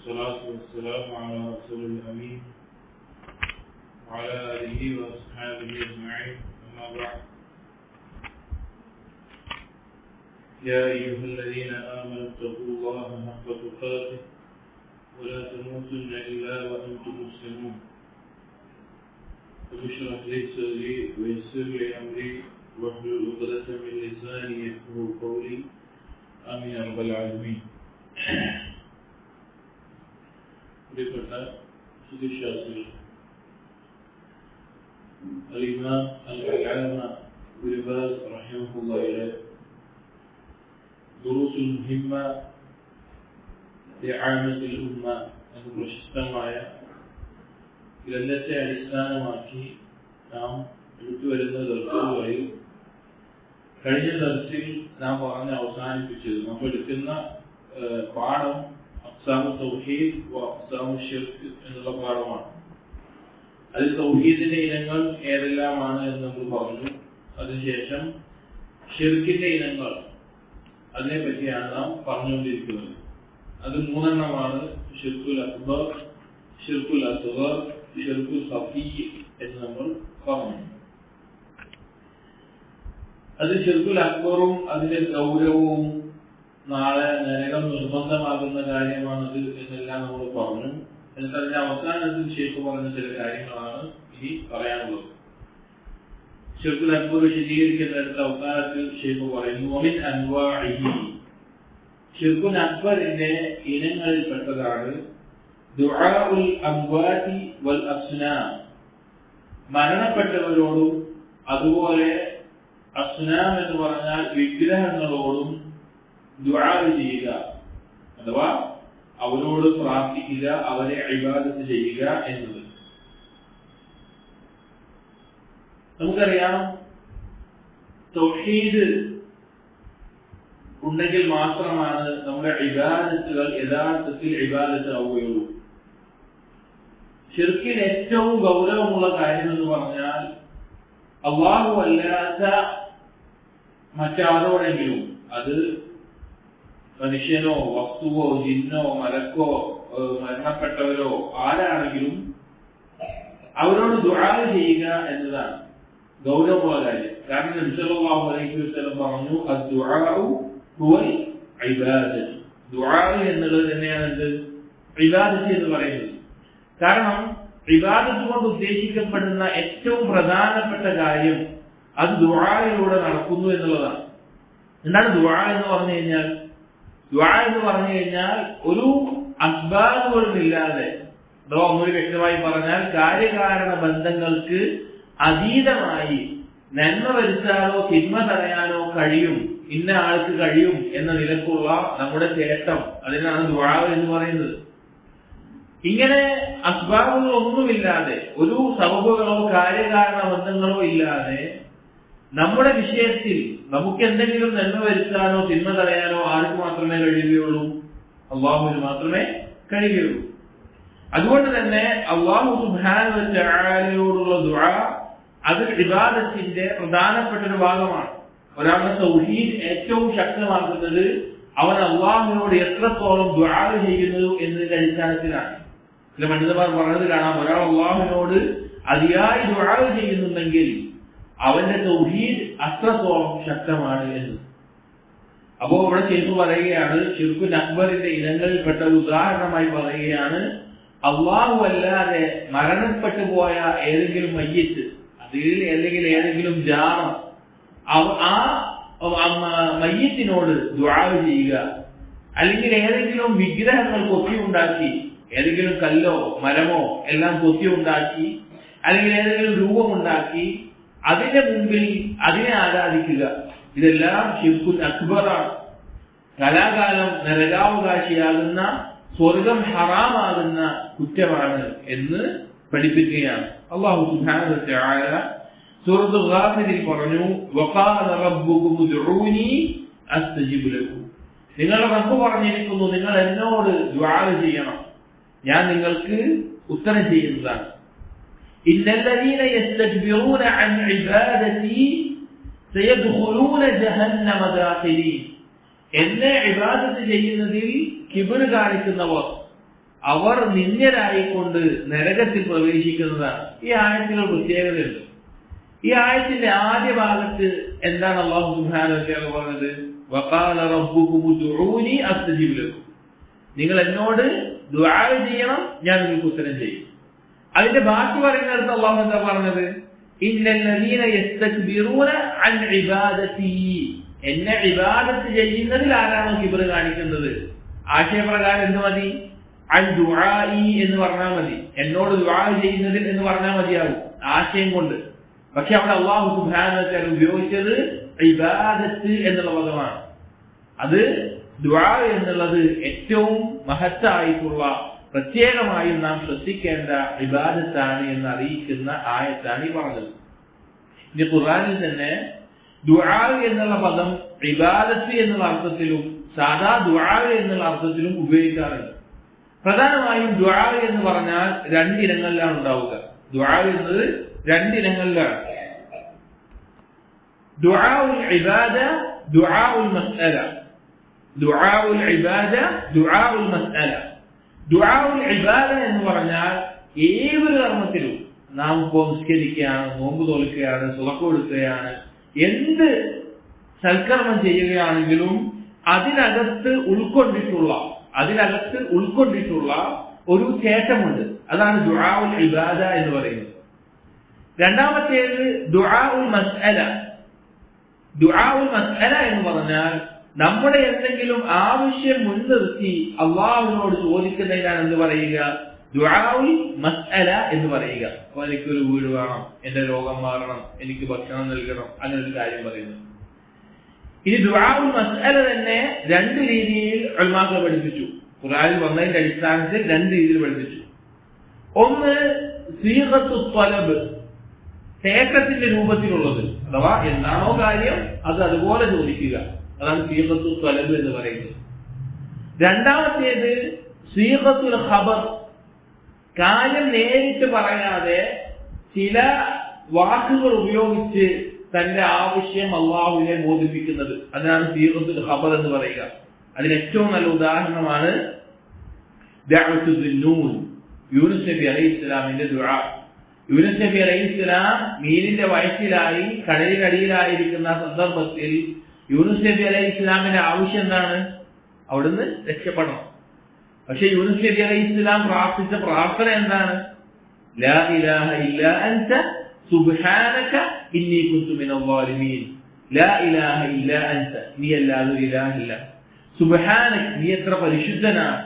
والصلاة والسلام على رسول الأمين وعلى آله وأصحابه أجمعين. أما بعد، يا أيها الذين آمنوا اتقوا الله حق تقاته ولا تموتن إلا وأنتم مسلمون. رب اشرح لي صدري ويسر لي أمري واحلل عقدة من لساني يفقهوا قولي. آمين يا رب العالمين. പ്രിയപ്പെട്ട സുവിശ്വാസികൾ, അൽ-ഇമാം അൽ-അല്ലാമ ഇബ്നു ബാസ് റഹിമഹുല്ലാഹിയുടെ ദുറൂസുൽ മുഹിമ്മ ലിആമത്തുൽ ഉമ്മ എന്ന പ്രശസ്തമായ ഗ്രന്ഥത്തെ അടിസ്ഥാനമാക്കി നാം എടുത്തുവരുന്ന ദർസുകളിൽ കഴിഞ്ഞ ദർസിൽ നാം പറഞ്ഞ് അവസാനിപ്പിച്ചത് നമ്മൾ എടുക്കുന്ന പാഠം അഖ്സാമു തൗഹീദ് വ അഖ്സാമു ശിർക്ക് എന്നുള്ള പാഠമാണ്. അതിൽ തൗഹീദിന്റെ ഇനങ്ങൾ ഏതെല്ലാമാണ് എന്ന് നമ്മൾ പറഞ്ഞു. അതിനുശേഷം ഷിർക്കിന്റെ ഇനങ്ങൾ, അതിനെ പറ്റിയാണ് നാം പറഞ്ഞുകൊണ്ടിരിക്കുന്നത്. അത് 3 എണ്ണമാണ്: ഷിർക്കുൽ അക്ബർ, ഷിർക്കുൽ അസ്ഗർ, ഷിർക്കുൽ ഖഫീ എന്ന് നമ്മൾ പറഞ്ഞു. അത് ഷിർക്കുൽ അക്ബറും അതിന്റെ ഗൗരവവും നാളെ നരകം നിർബന്ധമാകുന്ന കാര്യമാണത് എന്നെല്ലാം നമ്മൾ പറഞ്ഞു. എന്നിട്ട് അതിന്റെ അവസാനത്തിൽ ശേഖ് പറഞ്ഞ ചില കാര്യങ്ങളാണ് ഇനി പറയാനുള്ളത്. ഷിർക്കുൽ അക്ബർ വിശദീകരിക്കുന്നിടത്ത് അവസാനത്തിൽ ശേഖ് പറയുന്നു, വമിൻ അൻവാഇഹി, ഷിർക്കുൽ അക്ബറിന്റെ ഇനങ്ങളിൽപ്പെട്ടതാണ് ദുആഉൽ അംവാതി വൽ അസ്നാം, മരണപ്പെട്ടവരോടും അതുപോലെ അസ്നാം എന്ന് പറഞ്ഞാൽ വിഗ്രഹങ്ങളോടും ദുആ ചെയ്യുക, അഥവാ അവരോട് പ്രാർത്ഥിക്കുക, അവരെ ഇബാദത്ത് ചെയ്യുക എന്നത്. നമുക്കറിയാം, തൗഹീദ് ഉണ്ടെങ്കിൽ മാത്രമാണ് നമ്മുടെ ഇബാദത്തുകൾ യഥാർത്ഥത്തിൽ ഇബാദത്ത് ആവുകയുള്ളൂ. ശിർക്കിന് ഏറ്റവും ഗൗരവമുള്ള കാര്യം എന്ന് പറഞ്ഞാൽ അല്ലാഹു അല്ലാത്ത മറ്റാരോടെങ്കിലും, അത് മനുഷ്യനോ വസ്തുവോ ജിന്നോ മലക്കോ മരണപ്പെട്ടവരോ ആരാണെങ്കിലും അവരോട് ദുആ ചെയ്യുക എന്നതാണ് ഗൗരവമുള്ള കാര്യം. കാരണം നബി സല്ലല്ലാഹു അലൈഹി വസല്ലം പറഞ്ഞു, അദ്ദുആഉ ഹുവൽ ഇബാദത്ത്, ദുആ എന്നുള്ളത് തന്നെയാണ് എന്ത് ഇബാദത്ത് എന്ന് പറയുന്നത്. കാരണം ഇബാദത്ത് കൊണ്ട് ഉദ്ദേശിക്കപ്പെടുന്ന ഏറ്റവും പ്രധാനപ്പെട്ട കാര്യം അത് ദുആയിലൂടെ നടക്കുന്നു എന്നുള്ളതാണ്. എന്താണ് ദുആ എന്ന് പറഞ്ഞു കഴിഞ്ഞാൽ? ദുആ എന്ന് പറഞ്ഞു കഴിഞ്ഞാൽ ഒരു അസ്ബാബുകളും ഇല്ലാതെ, അഥവാ ഒന്നുകൂടി വ്യക്തമായി പറഞ്ഞാൽ കാര്യകാരണ ബന്ധങ്ങൾക്ക് അതീതമായി നന്മ വരുത്താനോ തിന്മ തടയാനോ കഴിയും, ഇന്ന ആൾക്ക് കഴിയും എന്ന നിലക്കുള്ള നമ്മുടെ ചേട്ടം, അതിനാണ് ദുആ എന്ന് പറയുന്നത്. ഇങ്ങനെ അസ്ബാബുകളൊന്നുമില്ലാതെ, ഒരു സബബുകളോ കാര്യകാരണ ബന്ധങ്ങളോ ഇല്ലാതെ നമ്മുടെ വിഷയത്തിൽ നമുക്ക് എന്തെങ്കിലും നന്മ വരുത്താനോ തിന്മ തടയാനോ ആർക്ക് മാത്രമേ കഴിയുകയുള്ളൂ? അല്ലാഹുവിന് മാത്രമേ കഴിയുകയുള്ളൂ. അതുകൊണ്ട് തന്നെ അല്ലാഹു സുബ്ഹാനഹു വ തആലയോടുള്ള ദുആ അത് ഇബാദത്തിന്റെ പ്രധാനപ്പെട്ട ഒരു ഭാഗമാണ്. ഒരാളുടെ തൗഹീദ് ഏറ്റവും ശക്തമാക്കുന്നത് അവൻ അല്ലാഹുവിനോട് എത്രത്തോളം ദുആ ചെയ്യുന്നു എന്നതിന്റെ അടിസ്ഥാനത്തിലാണ്. ചില പണ്ഡിതന്മാർ പറഞ്ഞത് കാണാം, ഒരാൾ അല്ലാഹുവിനോട് അതിയായി ദുആ ചെയ്യുന്നുണ്ടെങ്കിൽ അവന്റെ തൗഹീദ് അത്രത്തോളം ശക്തമാണ് എന്ന്. അപ്പോ ഇവിടെ ശേഖ് പറയുകയാണ്, ഷിർക്കുൽ അക്ബറിന്റെ ഇനങ്ങളിൽപ്പെട്ട ഒരു ഉദാഹരണമായി പറയുകയാണ്, അല്ലാഹു അല്ലാതെ മരണപ്പെട്ടു പോയ ഏതെങ്കിലും മയ്യിത്ത്, അതിൽ അല്ലെങ്കിൽ ഏതെങ്കിലും ജാമ, ആ മയ്യിത്തിനോട് ദുആ ചെയ്യുക, അല്ലെങ്കിൽ ഏതെങ്കിലും വിഗ്രഹങ്ങൾ കൊത്തിയുണ്ടാക്കി, ഏതെങ്കിലും കല്ലോ മരമോ എല്ലാം കൊത്തിയുണ്ടാക്കി, അല്ലെങ്കിൽ ഏതെങ്കിലും രൂപമുണ്ടാക്കി അതിന്റെ മുമ്പിൽ അതിനെ ആരാധിക്കുക, ഇതെല്ലാം ഷിർക്കുൽ അക്ബറാണ്. കലാകാലം നരകാവകാശിയാകുന്ന, സ്വർഗം ഹറാമാകുന്ന കുറ്റമാണ് എന്ന് പഠിപ്പിക്കുകയാണ്. അല്ലാഹു സുബ്ഹാനഹു വ തആല സൂറത്തുൽ ഗാഫിറിൽ പറഞ്ഞു, വഖാല റബ്ബുകും ഉദ്ഊനി അസ്തജിബ് ലക്കും, നിങ്ങളുടെ റബ്ബ് പറഞ്ഞിരിക്കുന്നു, നിങ്ങൾ എന്നോട് ദുആ ചെയ്യണം, ഞാൻ നിങ്ങൾക്ക് ഉത്തരം ചെയ്യുന്നതാണ്. ഇന്നല്ലദീന യസ്തക്ബിറൂന അൻ ഇബാദതി സയദ്ഖുലൂന ജഹന്നമ ദാഖിലീൻ, എന്നെ ഇബാദത്ത് ചെയ്യുന്നതിൽ കിബ്ർ കാണിക്കുന്നവർ അവർ നിന്ദ്യരായിക്കൊണ്ട് നരകത്തിൽ പ്രവേശിക്കുന്നതാണ്. ഈ ആയത്തിലുള്ള പ്രത്യേകതയുണ്ട്. ഈ ആയത്തിന്റെ ആദ്യ ഭാഗത്ത് എന്താണ് അല്ലാഹു സുബ്ഹാനഹു വ തആല പറഞ്ഞത്? വഖാല റബ്ബുകും ഉദ്ഊനി അസ്തജിബ് ലക്കും. നിങ്ങൾ എന്നോട് ദുആ ചെയ്യണം, ഞാൻ നിങ്ങൾക്ക് ഉത്തരം ചെയ്യും. അതിന്റെ ബാക്കി പറയുന്നിടത്ത് അല്ലാഹു എന്താ പറഞ്ഞത്? ഇന്നല്ലദീന യസ്തക്ബിറൂന അൻ ഇബാദതി. എന്നെ ഇബാദത്ത് ചെയ്യുന്നതിൽ ആരാണോ കിബ്ർ കാണിക്കുന്നത്, ആശയപ്രകാരം എന്ത് മതി? അൻ ദുആഇ എന്ന് പറഞ്ഞാൽ മതി. എന്നോട് ദുആ ചെയ്യുന്നതിൽ എന്ന് പറഞ്ഞാൽ മതിയാവും ആശയം കൊണ്ട്. പക്ഷെ അവിടെ അല്ലാഹു സുബ്ഹാനഹു വ തആല ഉപയോഗിച്ചത് ഇബാദത്ത് എന്നുള്ള പദമാണ്. അത് ദുആ എന്നുള്ളത് ഏറ്റവും മഹത്തായിട്ടുള്ള പ്രത്യേകമായും നാം ശ്രദ്ധിക്കേണ്ട ഇബാദത്താണ് എന്ന് അറിയിക്കുന്ന ആയത്താണ് ഈ പറഞ്ഞത്. ഇനി ഖുർആനിൽ തന്നെ ദുആ എന്നുള്ള പദം ഇബാദത്ത് എന്നുള്ള അർത്ഥത്തിലും സാധാ ദുആ എന്നുള്ള അർത്ഥത്തിലും ഉപയോഗിക്കാറുണ്ട്. പ്രധാനമായും ദുആ എന്ന് പറഞ്ഞാൽ രണ്ടിനങ്ങളിലാണ് ഉണ്ടാവുക. ദുആ എന്നത് രണ്ടിനങ്ങളിലാണ്. ദുആഉൽ ഇബാദ, ദുആഉൽ മസ്അല. ദുആഉൽ ഇബാദ, ദുആഉൽ മസ്അല. ദുആഉൽ ഇബാദ എന്ന് പറഞ്ഞാൽ ഏതൊരു കർമ്മത്തിലും, നാം ഇപ്പോൾ നിസ്കരിക്കുകയാണ്, നോമ്പ് തോൽക്കുകയാണ്, സുളക്ക് കൊടുക്കുകയാണ്, എന്ത് സൽക്കർമ്മം ചെയ്യുകയാണെങ്കിലും അതിനകത്ത് ഉൾക്കൊണ്ടിട്ടുള്ള ഒരു ചേട്ടമുണ്ട്. അതാണ് ദുആഉൽ ഇബാദ എന്ന് പറയുന്നത്. രണ്ടാമത്തേത് ദുആഉൽ മസ്അല. ദുആഉൽ മസ്അല എന്ന് പറഞ്ഞാൽ നമ്മുടെ എന്തെങ്കിലും ആവശ്യം മുൻനിർത്തി അള്ളാഹുവിനോട് ചോദിക്കുന്നതിനാണ് എന്ത് പറയുക? ദുആഉൽ മസ്അല എന്ന് പറയുക. അപ്പൊ എനിക്കൊരു വീട് വേണം, എന്റെ രോഗം മാറണം, എനിക്ക് ഭക്ഷണം നൽകണം, അങ്ങനെ ഒരു കാര്യം പറയുന്നു. ഇനി ദുആഉൽ മസ്അല തന്നെ രണ്ട് രീതിയിൽ ഉലമാക്കൾ പഠിപ്പിച്ചു. ഖുർആനിൽ വന്നതിന്റെ അടിസ്ഥാനത്തിൽ രണ്ട് രീതിയിൽ പഠിപ്പിച്ചു. ഒന്ന് സീഗത്തു ത്വലബ്, തേക്കത്തിന്റെ രൂപത്തിലുള്ളത്, അഥവാ എന്താണോ കാര്യം അത് അതുപോലെ ചോദിക്കുക. അതാണ് സീഗത്തു ത്വലബ് എന്ന് പറയുന്നത്. രണ്ടാമത്തേത് സീഗത്തുൽ ഖബർ, കാര്യം നേരിട്ട് പറയാതെ ചില വാക്കുകൾ ഉപയോഗിച്ച് തന്റെ ആവശ്യം അള്ളാഹുവിനെ ബോധിപ്പിക്കുന്നത്, അതിനാണ് സീഗത്തുൽ ഖബർ എന്ന് പറയുക. അതിന് ഏറ്റവും നല്ല ഉദാഹരണമാണ് ദഅവത്തു ദുന്നൂൻ, യൂനുസ് നബി അലൈഹിസ്സലാമിന്റെ ദുആ. യൂനുസ് നബി അലൈഹിസ്സലാം മീനിന്റെ വയറ്റിലായി കടലിനടിയിലായിരിക്കുന്ന സന്ദർഭത്തിൽ യൂനുസ് നബി അലൈഹിസ്സലാമിന്റെ ആവശ്യം എന്താണ്? അവിടുന്ന് രക്ഷപ്പെടണം. പക്ഷെ യൂനുസ് നബി അലൈഹിസ്സലാം പ്രാർത്ഥിച്ച പ്രാർത്ഥന എന്താണ്? ലാ ഇലാഹ ഇല്ലാ അൻത സുബ്ഹാനക ഇന്നി കുൻതു മിനൽ ളാലിമീൻ. ലാ ഇലാഹ ഇല്ലാ അൻത, നീ അല്ലാതെ ഒരു ഇലാഹില്ല. സുബ്ഹാനക, നീ എത്ര പരിശുദ്ധനാണ്.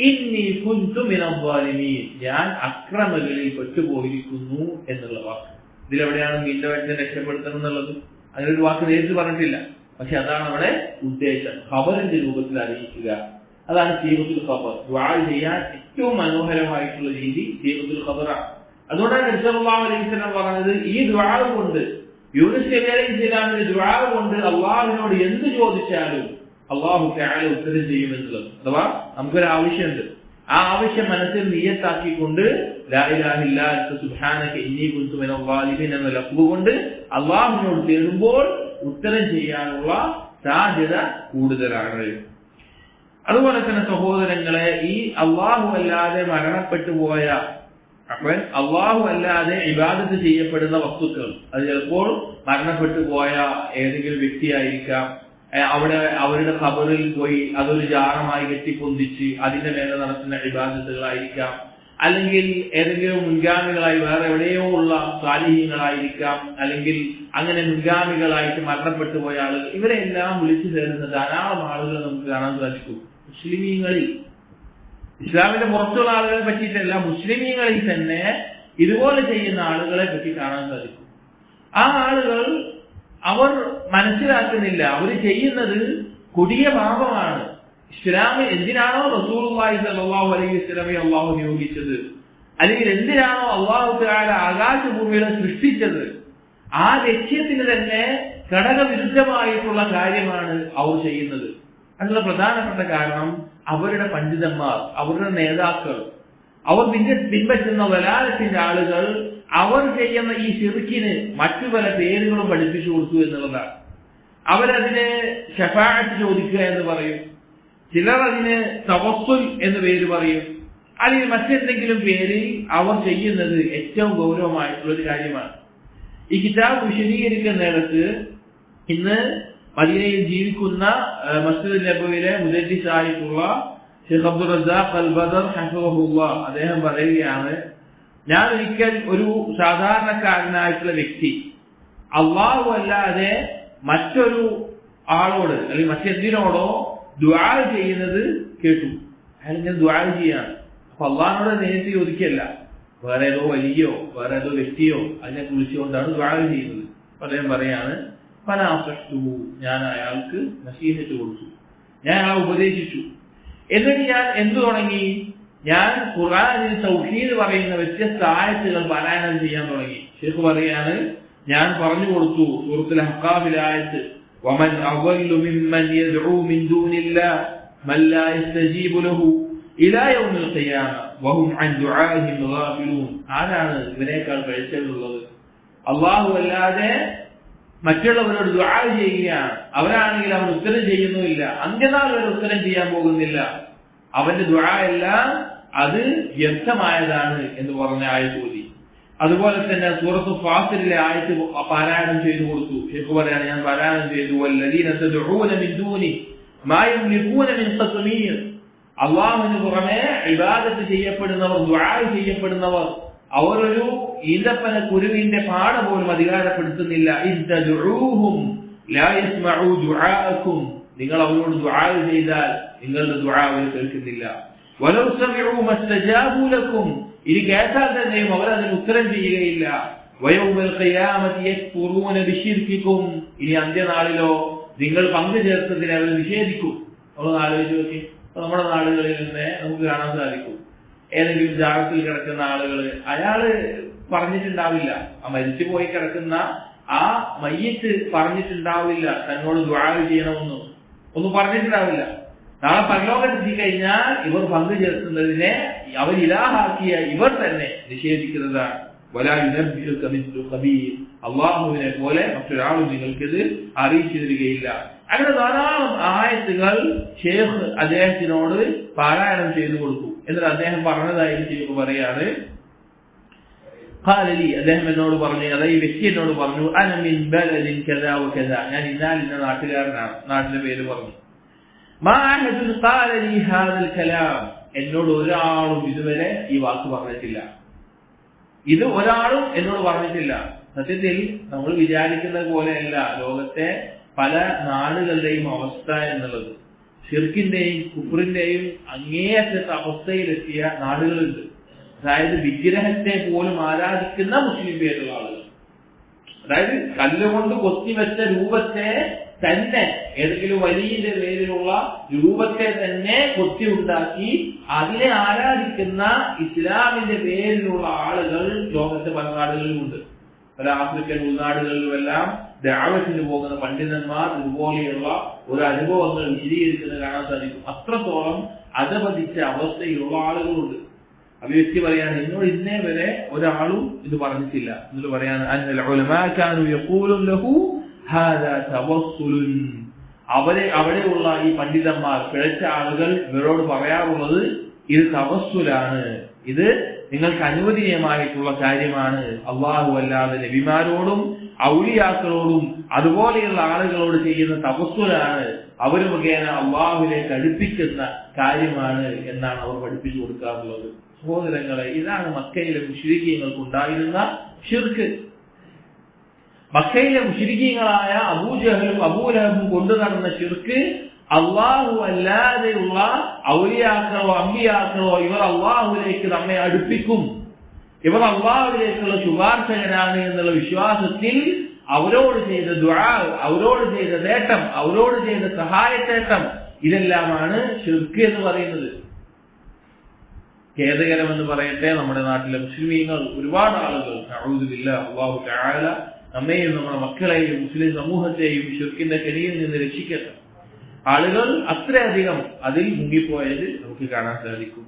ഇന്നി കുൻതു മിനൽ ളാലിമീൻ, ഞാൻ അക്രമങ്ങളിൽ പെട്ടുപോയിരിക്കുന്നു എന്നുള്ള വാക്ക്. ഇതിലെവിടെയാണ് നിന്റെ വയറ്റിനെ രക്ഷപ്പെടുത്തണം എന്നുള്ളത്? അങ്ങനെ ഒരു വാക്ക് നേരിട്ട് പറഞ്ഞിട്ടില്ല. പക്ഷെ അതാണ് അവിടെ ഉദ്ദേശം, ഖബറിന്റെ രൂപത്തിൽ അറിയിക്കുക. അതാണ് സീഗത്തുൽ ഖബർ. ദുആ ചെയ്യാൻ ഏറ്റവും മനോഹരമായിട്ടുള്ള രീതി സീഗത്തുൽ ഖബറാണ്. അതുകൊണ്ടാണ് നബി സല്ലല്ലാഹു അലൈഹി വസല്ലം പറഞ്ഞത്, ഈ ദുആ കൊണ്ട്, യൂനുസ് നബി അലൈഹിസ്സലാമിന്റെ ദുആ കൊണ്ട് അള്ളാഹുവിനോട് എന്ത് ചോദിച്ചാലും അള്ളാഹു തആല ഉത്തരം ചെയ്യുമെന്നുള്ളത്. അഥവാ നമുക്കൊരു ആവശ്യമുണ്ട്, ആ ആവശ്യം മനസ്സിൽ നിയ്യത്താക്കിക്കൊണ്ട് ലാ ഇലാഹ ഇല്ലാ അൻത സുബ്ഹാനക ഇന്നി കുൻതു മിനൽ ളാലിമീൻ എന്ന ലഫ്ള് കൊണ്ട് അള്ളാഹുവിനോട് തേടുമ്പോൾ ഉത്തരം ചെയ്യാനുള്ള സാധ്യത കൂടുതലാണ്. അതുപോലെ തന്നെ സഹോദരങ്ങളെ, ഈ അള്ളാഹു അല്ലാതെ മരണപ്പെട്ടു പോയ, അള്ളാഹു അല്ലാതെ ഇബാദത്ത് ചെയ്യപ്പെടുന്ന വസ്തുക്കൾ, അത് ചിലപ്പോൾ മരണപ്പെട്ടു പോയ ഏതെങ്കിലും വ്യക്തിയായിരിക്കാം. അവരുടെ ഖബറിൽ പോയി അതൊരു ജാറമായി കെട്ടിപ്പൊന്തിച്ച് അതിന്റെ മേലെ നടത്തുന്ന ഇബാദത്തുകളായിരിക്കാം. അല്ലെങ്കിൽ ഏതെങ്കിലും മുൻഗാമികളായി വേറെ എവിടെയോ ഉള്ള സാലിഹീങ്ങളായിരിക്കാം. അല്ലെങ്കിൽ അങ്ങനെ മുൻഗാമികളായിട്ട് മരണപ്പെട്ടു പോയ ആളുകൾ, ഇവരെല്ലാം വിളിച്ചു തരുന്ന ധാരാളം ആളുകൾ നമുക്ക് കാണാൻ സാധിക്കും. മുസ്ലിമീങ്ങളിൽ, ഇസ്ലാമിന്റെ പുറത്തുള്ള ആളുകളെ പറ്റിയിട്ടല്ല, മുസ്ലിമീങ്ങളിൽ തന്നെ ഇതുപോലെ ചെയ്യുന്ന ആളുകളെ പറ്റി കാണാൻ സാധിക്കും. ആ ആളുകൾ അവർ മനസ്സിലാക്കുന്നില്ല, അവർ ചെയ്യുന്നത് കൊടിയ പാപമാണ്. ഇസ്ലാമിൽ എന്തിനാണോ റസൂലുള്ളാഹി സ്വല്ലല്ലാഹു അലൈഹി വസല്ലമയെ അള്ളാഹു നിയോഗിച്ചത്, അല്ലെങ്കിൽ എന്തിനാണോ അള്ളാഹു തആല ആകാശഭൂമികളെ സൃഷ്ടിച്ചത്, ആ ലക്ഷ്യത്തിന് തന്നെ ഘടകവിരുദ്ധമായിട്ടുള്ള കാര്യമാണ് അവർ ചെയ്യുന്നത്. അതിനുള്ള പ്രധാനപ്പെട്ട കാരണം അവരുടെ പണ്ഡിതന്മാർ, അവരുടെ നേതാക്കൾ, അവർ പിൻപറ്റുന്ന വലാലത്തിന്റെ ആളുകൾ അവർ ചെയ്യുന്ന ഈ ശിർക്കിന് മറ്റു പല പേരുകളും പഠിപ്പിച്ചു കൊടുത്തു എന്നുള്ളതാണ്. അവരതിന് ശഫാഅത്ത് ചോദിക്കുക എന്ന് പറയും, ചിലർ അതിന് തവസ്സുൽ എന്ന് പേര് പറയും, അല്ലെങ്കിൽ മറ്റെന്തെങ്കിലും പേരിൽ അവർ ചെയ്യുന്നത് ഏറ്റവും ഗൗരവമായിട്ടുള്ള ഒരു കാര്യമാണ്. ഈ കിതാബ് വിശദീകരിക്കുന്നിടത്ത് ഇന്ന് മദീനയിൽ ജീവിക്കുന്ന മസ്ജിദ് നബവിയിലെ മുദദ്ദിസായിട്ടുള്ള ഷെയ്ഖ് അബ്ദുർ റസാഖ് അൽ ബദർ ഹഫിളഹുല്ലാഹ് അദ്ദേഹം പറയുകയാണ്, ഞാൻ ഒരിക്കൽ ഒരു സാധാരണക്കാരനായിട്ടുള്ള വ്യക്തി അള്ളാഹു അല്ലാതെ മറ്റൊരു ആളോട് അല്ലെങ്കിൽ മറ്റെന്തിനോടോ ദുആ ചെയ്യുന്നത് കേട്ടു. അയാൾ ഇങ്ങനെ ദുആ ചെയ്യാണ്. അപ്പൊ അള്ളാഹിനോട് നേരിട്ട് ചോദിക്കല്ല, വേറെ ഏതോ വലിയോ വേറെ ഏതോ വ്യക്തിയോ അതിനെ വിളിച്ചുകൊണ്ടാണ് ദുആ ചെയ്യുന്നത്. അദ്ദേഹം പറയാണ്, ഞാൻ അയാൾക്ക് നസീഹത്ത് കൊടുത്തു, ഞാൻ അയാളെ ഉപദേശിച്ചു. എന്നിട്ട് ഞാൻ എന്തു തുടങ്ങി? ഞാൻ ഖുർആനിൽ തൗഹീദ് പറയുന്ന വ്യത്യസ്ത ആയത്തുകൾ പാരായണം ചെയ്യാൻ തുടങ്ങി. ഷെയ്ഖ് പറയാണ്, ഞാൻ പറഞ്ഞു കൊടുത്തു സൂറത്തുൽ അഹ്ഖാഫിലെ ആയത്ത്, വമൻ അദല്ലു മിമ്മൻ യദ്ഉ മിൻ ദൂനില്ലാഹ് മൻ ലാ യസ്തജീബു ലഹു ഇലാ യൗമിൽ ഖിയാമ വഹും അൻ ദുആഇഹിം ഗാഫിലൂൻ. ആരാണ് ഇവനേക്കാൾ കഴിച്ചുള്ളത്? അല്ലാഹു അല്ലാതെ മറ്റുള്ളവരോട് ദുആ ചെയ്യുകയാണ്, അവരാണെങ്കിൽ അവൻ ഉത്തരം ചെയ്യുന്നുമില്ല, അന്ത്യനാൾ വരെ ഉത്തരം ചെയ്യാൻ പോകുന്നില്ല, അവന്റെ ദുആ എല്ലാം അത് വ്യർത്ഥമായതാണ് എന്ന് പറഞ്ഞ ആയത്ത് ഓതി. അതുപോലെ തന്നെ സൂറത്തു ഫാത്തിറിലെ ആയത്ത് പാരായണം ചെയ്തു കൊടുത്തു. ഷെയ്ഖ് പറയാണ്, ഞാൻ പാരായണം ചെയ്തു, വല്ലദീന തദ്ഊന മിൻ ദൂനി മാ യംലികൂന മിൻ ഖത്മീർ. അല്ലാഹുവിന് പുറമെ ഇബാദത്ത് ചെയ്യപ്പെടുന്നവർ, ദുആ ചെയ്യപ്പെടുന്നവർ, അവരൊരു ഈന്തപ്പന കുരുവിന്റെ പാട പോലും അധികാരപ്പെടുത്തുന്നില്ല. ഇദ്ദഉഹും ലാ യസ്മഉ ദുആഅക്കും. നിങ്ങൾ അവരോട് ദുആ ചെയ്താൽ നിങ്ങളുടെ ദുആ അവർ കേൾക്കുന്നില്ല. വലൗ സമിഉ മസ്തജാബു ലക്കും. ഇനി കേട്ടാൽ തന്നെയും അവർ അതിന് ഉത്തരം ചെയ്യുകയില്ല. വയൗമൽ ഖിയാമത്തി യക്ഫുറൂന ബിശിർകികും. ഇനി അന്ത്യനാളിലോ നിങ്ങൾ പങ്കു ചേർത്തതിനെ അവർ നിഷേധിക്കും. നമ്മൾ ആലോചിച്ച് നോക്കി, നമ്മുടെ നാടുകളിൽ തന്നെ നമുക്ക് കാണാൻ സാധിക്കും, ഏതെങ്കിലും ജാഗത്തിൽ കിടക്കുന്ന ആളുകൾ, അയാള് പറഞ്ഞിട്ടുണ്ടാവില്ല, ആ മരിച്ചു പോയി കിടക്കുന്ന ആ മയ്യത്ത് പറഞ്ഞിട്ടുണ്ടാവില്ല തന്നോട് ദുആ ചെയ്യണമെന്നും ഒന്നും പറഞ്ഞിട്ടുണ്ടാവില്ല. നാളെ പരലോകത്തെത്തി കഴിഞ്ഞാൽ ഇവർ പങ്കു ചേർക്കുന്നതിനെ അവർ ഇലാഹാക്കിയ ഇവർ തന്നെ നിഷേധിക്കുന്നതാണ്. വലാ യുനബ്ബിഉക മിസ്ലു ഖബീർ. അല്ലാഹുവിനെ പോലെ മറ്റൊരാളും നിങ്ങൾക്കിത് അറിയിച്ചു തരികയില്ല. അങ്ങനെ ധാരാളം ആയത്തുകൾ ഷെയ്ഖ് അദ്ദേഹത്തിനോട് പാരായണം ചെയ്തു കൊടുത്തു. എന്നിട്ട് അദ്ദേഹം പറഞ്ഞതായി ഷെയ്ഖ് പറയാണ്, ഖാലലി, അദ്ദേഹം എന്നോട് പറഞ്ഞു, അതായത് ഈ വ്യക്തി എന്നോട് പറഞ്ഞു, അന മിൻ ബലദിൻ കദാ വകദാ, ഞാൻ ഇന്ന നാട്ടുകാരനാണ്, നാട്ടിലെ പേര് പറഞ്ഞു. മാ അഹദുൻ ഖാലലി ഹാദൽ കലാം, എന്നോട് ഒരാളും ഇതുവരെ ഈ വാക്ക് പറഞ്ഞിട്ടില്ല. ഇത് ഒരാളും എന്നോട് പറഞ്ഞിട്ടില്ല. സത്യത്തിൽ നമ്മൾ വിചാരിക്കുന്ന പോലെയല്ല ലോകത്തെ പല നാടുകളുടെയും അവസ്ഥ എന്നുള്ളത്. ഷിർക്കിന്റെയും കുഫറിന്റെയും അങ്ങേയറ്റത്തെ അവസ്ഥയിലെത്തിയ നാടുകളുണ്ട്. അതായത് വിഗ്രഹത്തെ പോലും ആരാധിക്കുന്ന മുസ്ലിം പേരുള്ള ആളുകൾ, അതായത് കല്ലുകൊണ്ട് കൊത്തിവെച്ച രൂപത്തെ തന്നെ, ഏതെങ്കിലും വലിയ പേരിലുള്ള രൂപത്തെ തന്നെ കൊത്തി ഉണ്ടാക്കി അതിനെ ആരാധിക്കുന്ന ഇസ്ലാമിന്റെ പേരിലുള്ള ആളുകൾ ലോകത്തെ പല നാടുകളിലുമുണ്ട്. പല ആഫ്രിക്കൻ ഉൾനാടുകളിലുമെല്ലാം ദഅവത്തിന് പോകുന്ന പണ്ഡിതന്മാർ ഇതുപോലെയുള്ള ഒരു അനുഭവങ്ങൾ വിശദീകരിക്കുന്നത് കാണാൻ സാധിക്കും. അത്രത്തോളം അധപതിച്ച അവസ്ഥയിലുള്ള ആളുകളുണ്ട്. ആ വ്യക്തി പറയാണ്, എന്നോട് ഇന്നേ വരെ ഒരാളും ഇത് പറഞ്ഞിട്ടില്ല. എന്നിട്ട് പറയാണ്, അന്നൽ ഉലമാ കാനൂ യഖൂലൂന ലഹു ഹാദാ തവസ്സുലുൻ. അവിടെയുള്ള ഈ പണ്ഡിതന്മാർ, പിഴച്ച ആളുകൾ ഇവരോട് പറയാറുള്ളത് ഇത് തവസ്സുലാണ്, ഇത് നിങ്ങൾക്ക് അനുവദനീയമായിട്ടുള്ള കാര്യമാണ്. അള്ളാഹു അല്ലാതെ നബിമാരോടും ഔലിയാക്കളോടും അതുപോലെയുള്ള ആളുകളോട് ചെയ്യുന്ന തവസ്സുലാണ്, അവർ മുഖേന അള്ളാഹുവിലേക്ക് അടുപ്പിക്കുന്ന കാര്യമാണ് എന്നാണ് അവർ പഠിപ്പിച്ചു കൊടുക്കാറുള്ളത്. സഹോദരങ്ങളെ, ഇതാണ് മക്കയിലെ മുശ്രിക്കീങ്ങൾക്ക് ഉണ്ടായിരുന്ന ഷിർക്ക്. മക്കയിലെ മുശ്രിക്കീങ്ങളായ അബൂജഹലും അബൂലഹബും കൊണ്ടു നടന്ന ഷിർക്ക്, അള്ളാഹു അല്ലാതെയുള്ള ഔലിയാക്കളോ അമ്പിയാക്കളോ ഇവർ അള്ളാഹുവിലേക്ക് നമ്മെ അടുപ്പിക്കും, ഇവർ അള്ളാഹുവിലേക്കുള്ള ശുപാർശകരാണ് എന്നുള്ള വിശ്വാസത്തിൽ അവരോട് ചെയ്ത ദുആ, അവരോട് ചെയ്ത നേട്ടം, അവരോട് ചെയ്ത സഹായത്തേട്ടം, ഇതെല്ലാമാണ് ഷിർക്ക് എന്ന് പറയുന്നത്. ഖേദകരമെന്ന് പറയട്ടെ, നമ്മുടെ നാട്ടിലെ മുസ്ലിമീങ്ങൾ ഒരുപാട് ആളുകൾ, അഊദു ബില്ലാഹ്, അല്ലാഹു തആല നമ്മെയും നമ്മുടെ മക്കളെയും മുസ്ലിം സമൂഹത്തെയും ഷിർക്കിന്റെ കെണിയിൽ നിന്ന് രക്ഷിക്കട്ടെ. ആളുകൾ അത്രയധികം അതിൽ മുങ്ങിപ്പോയത് നമുക്ക് കാണാൻ സാധിക്കും.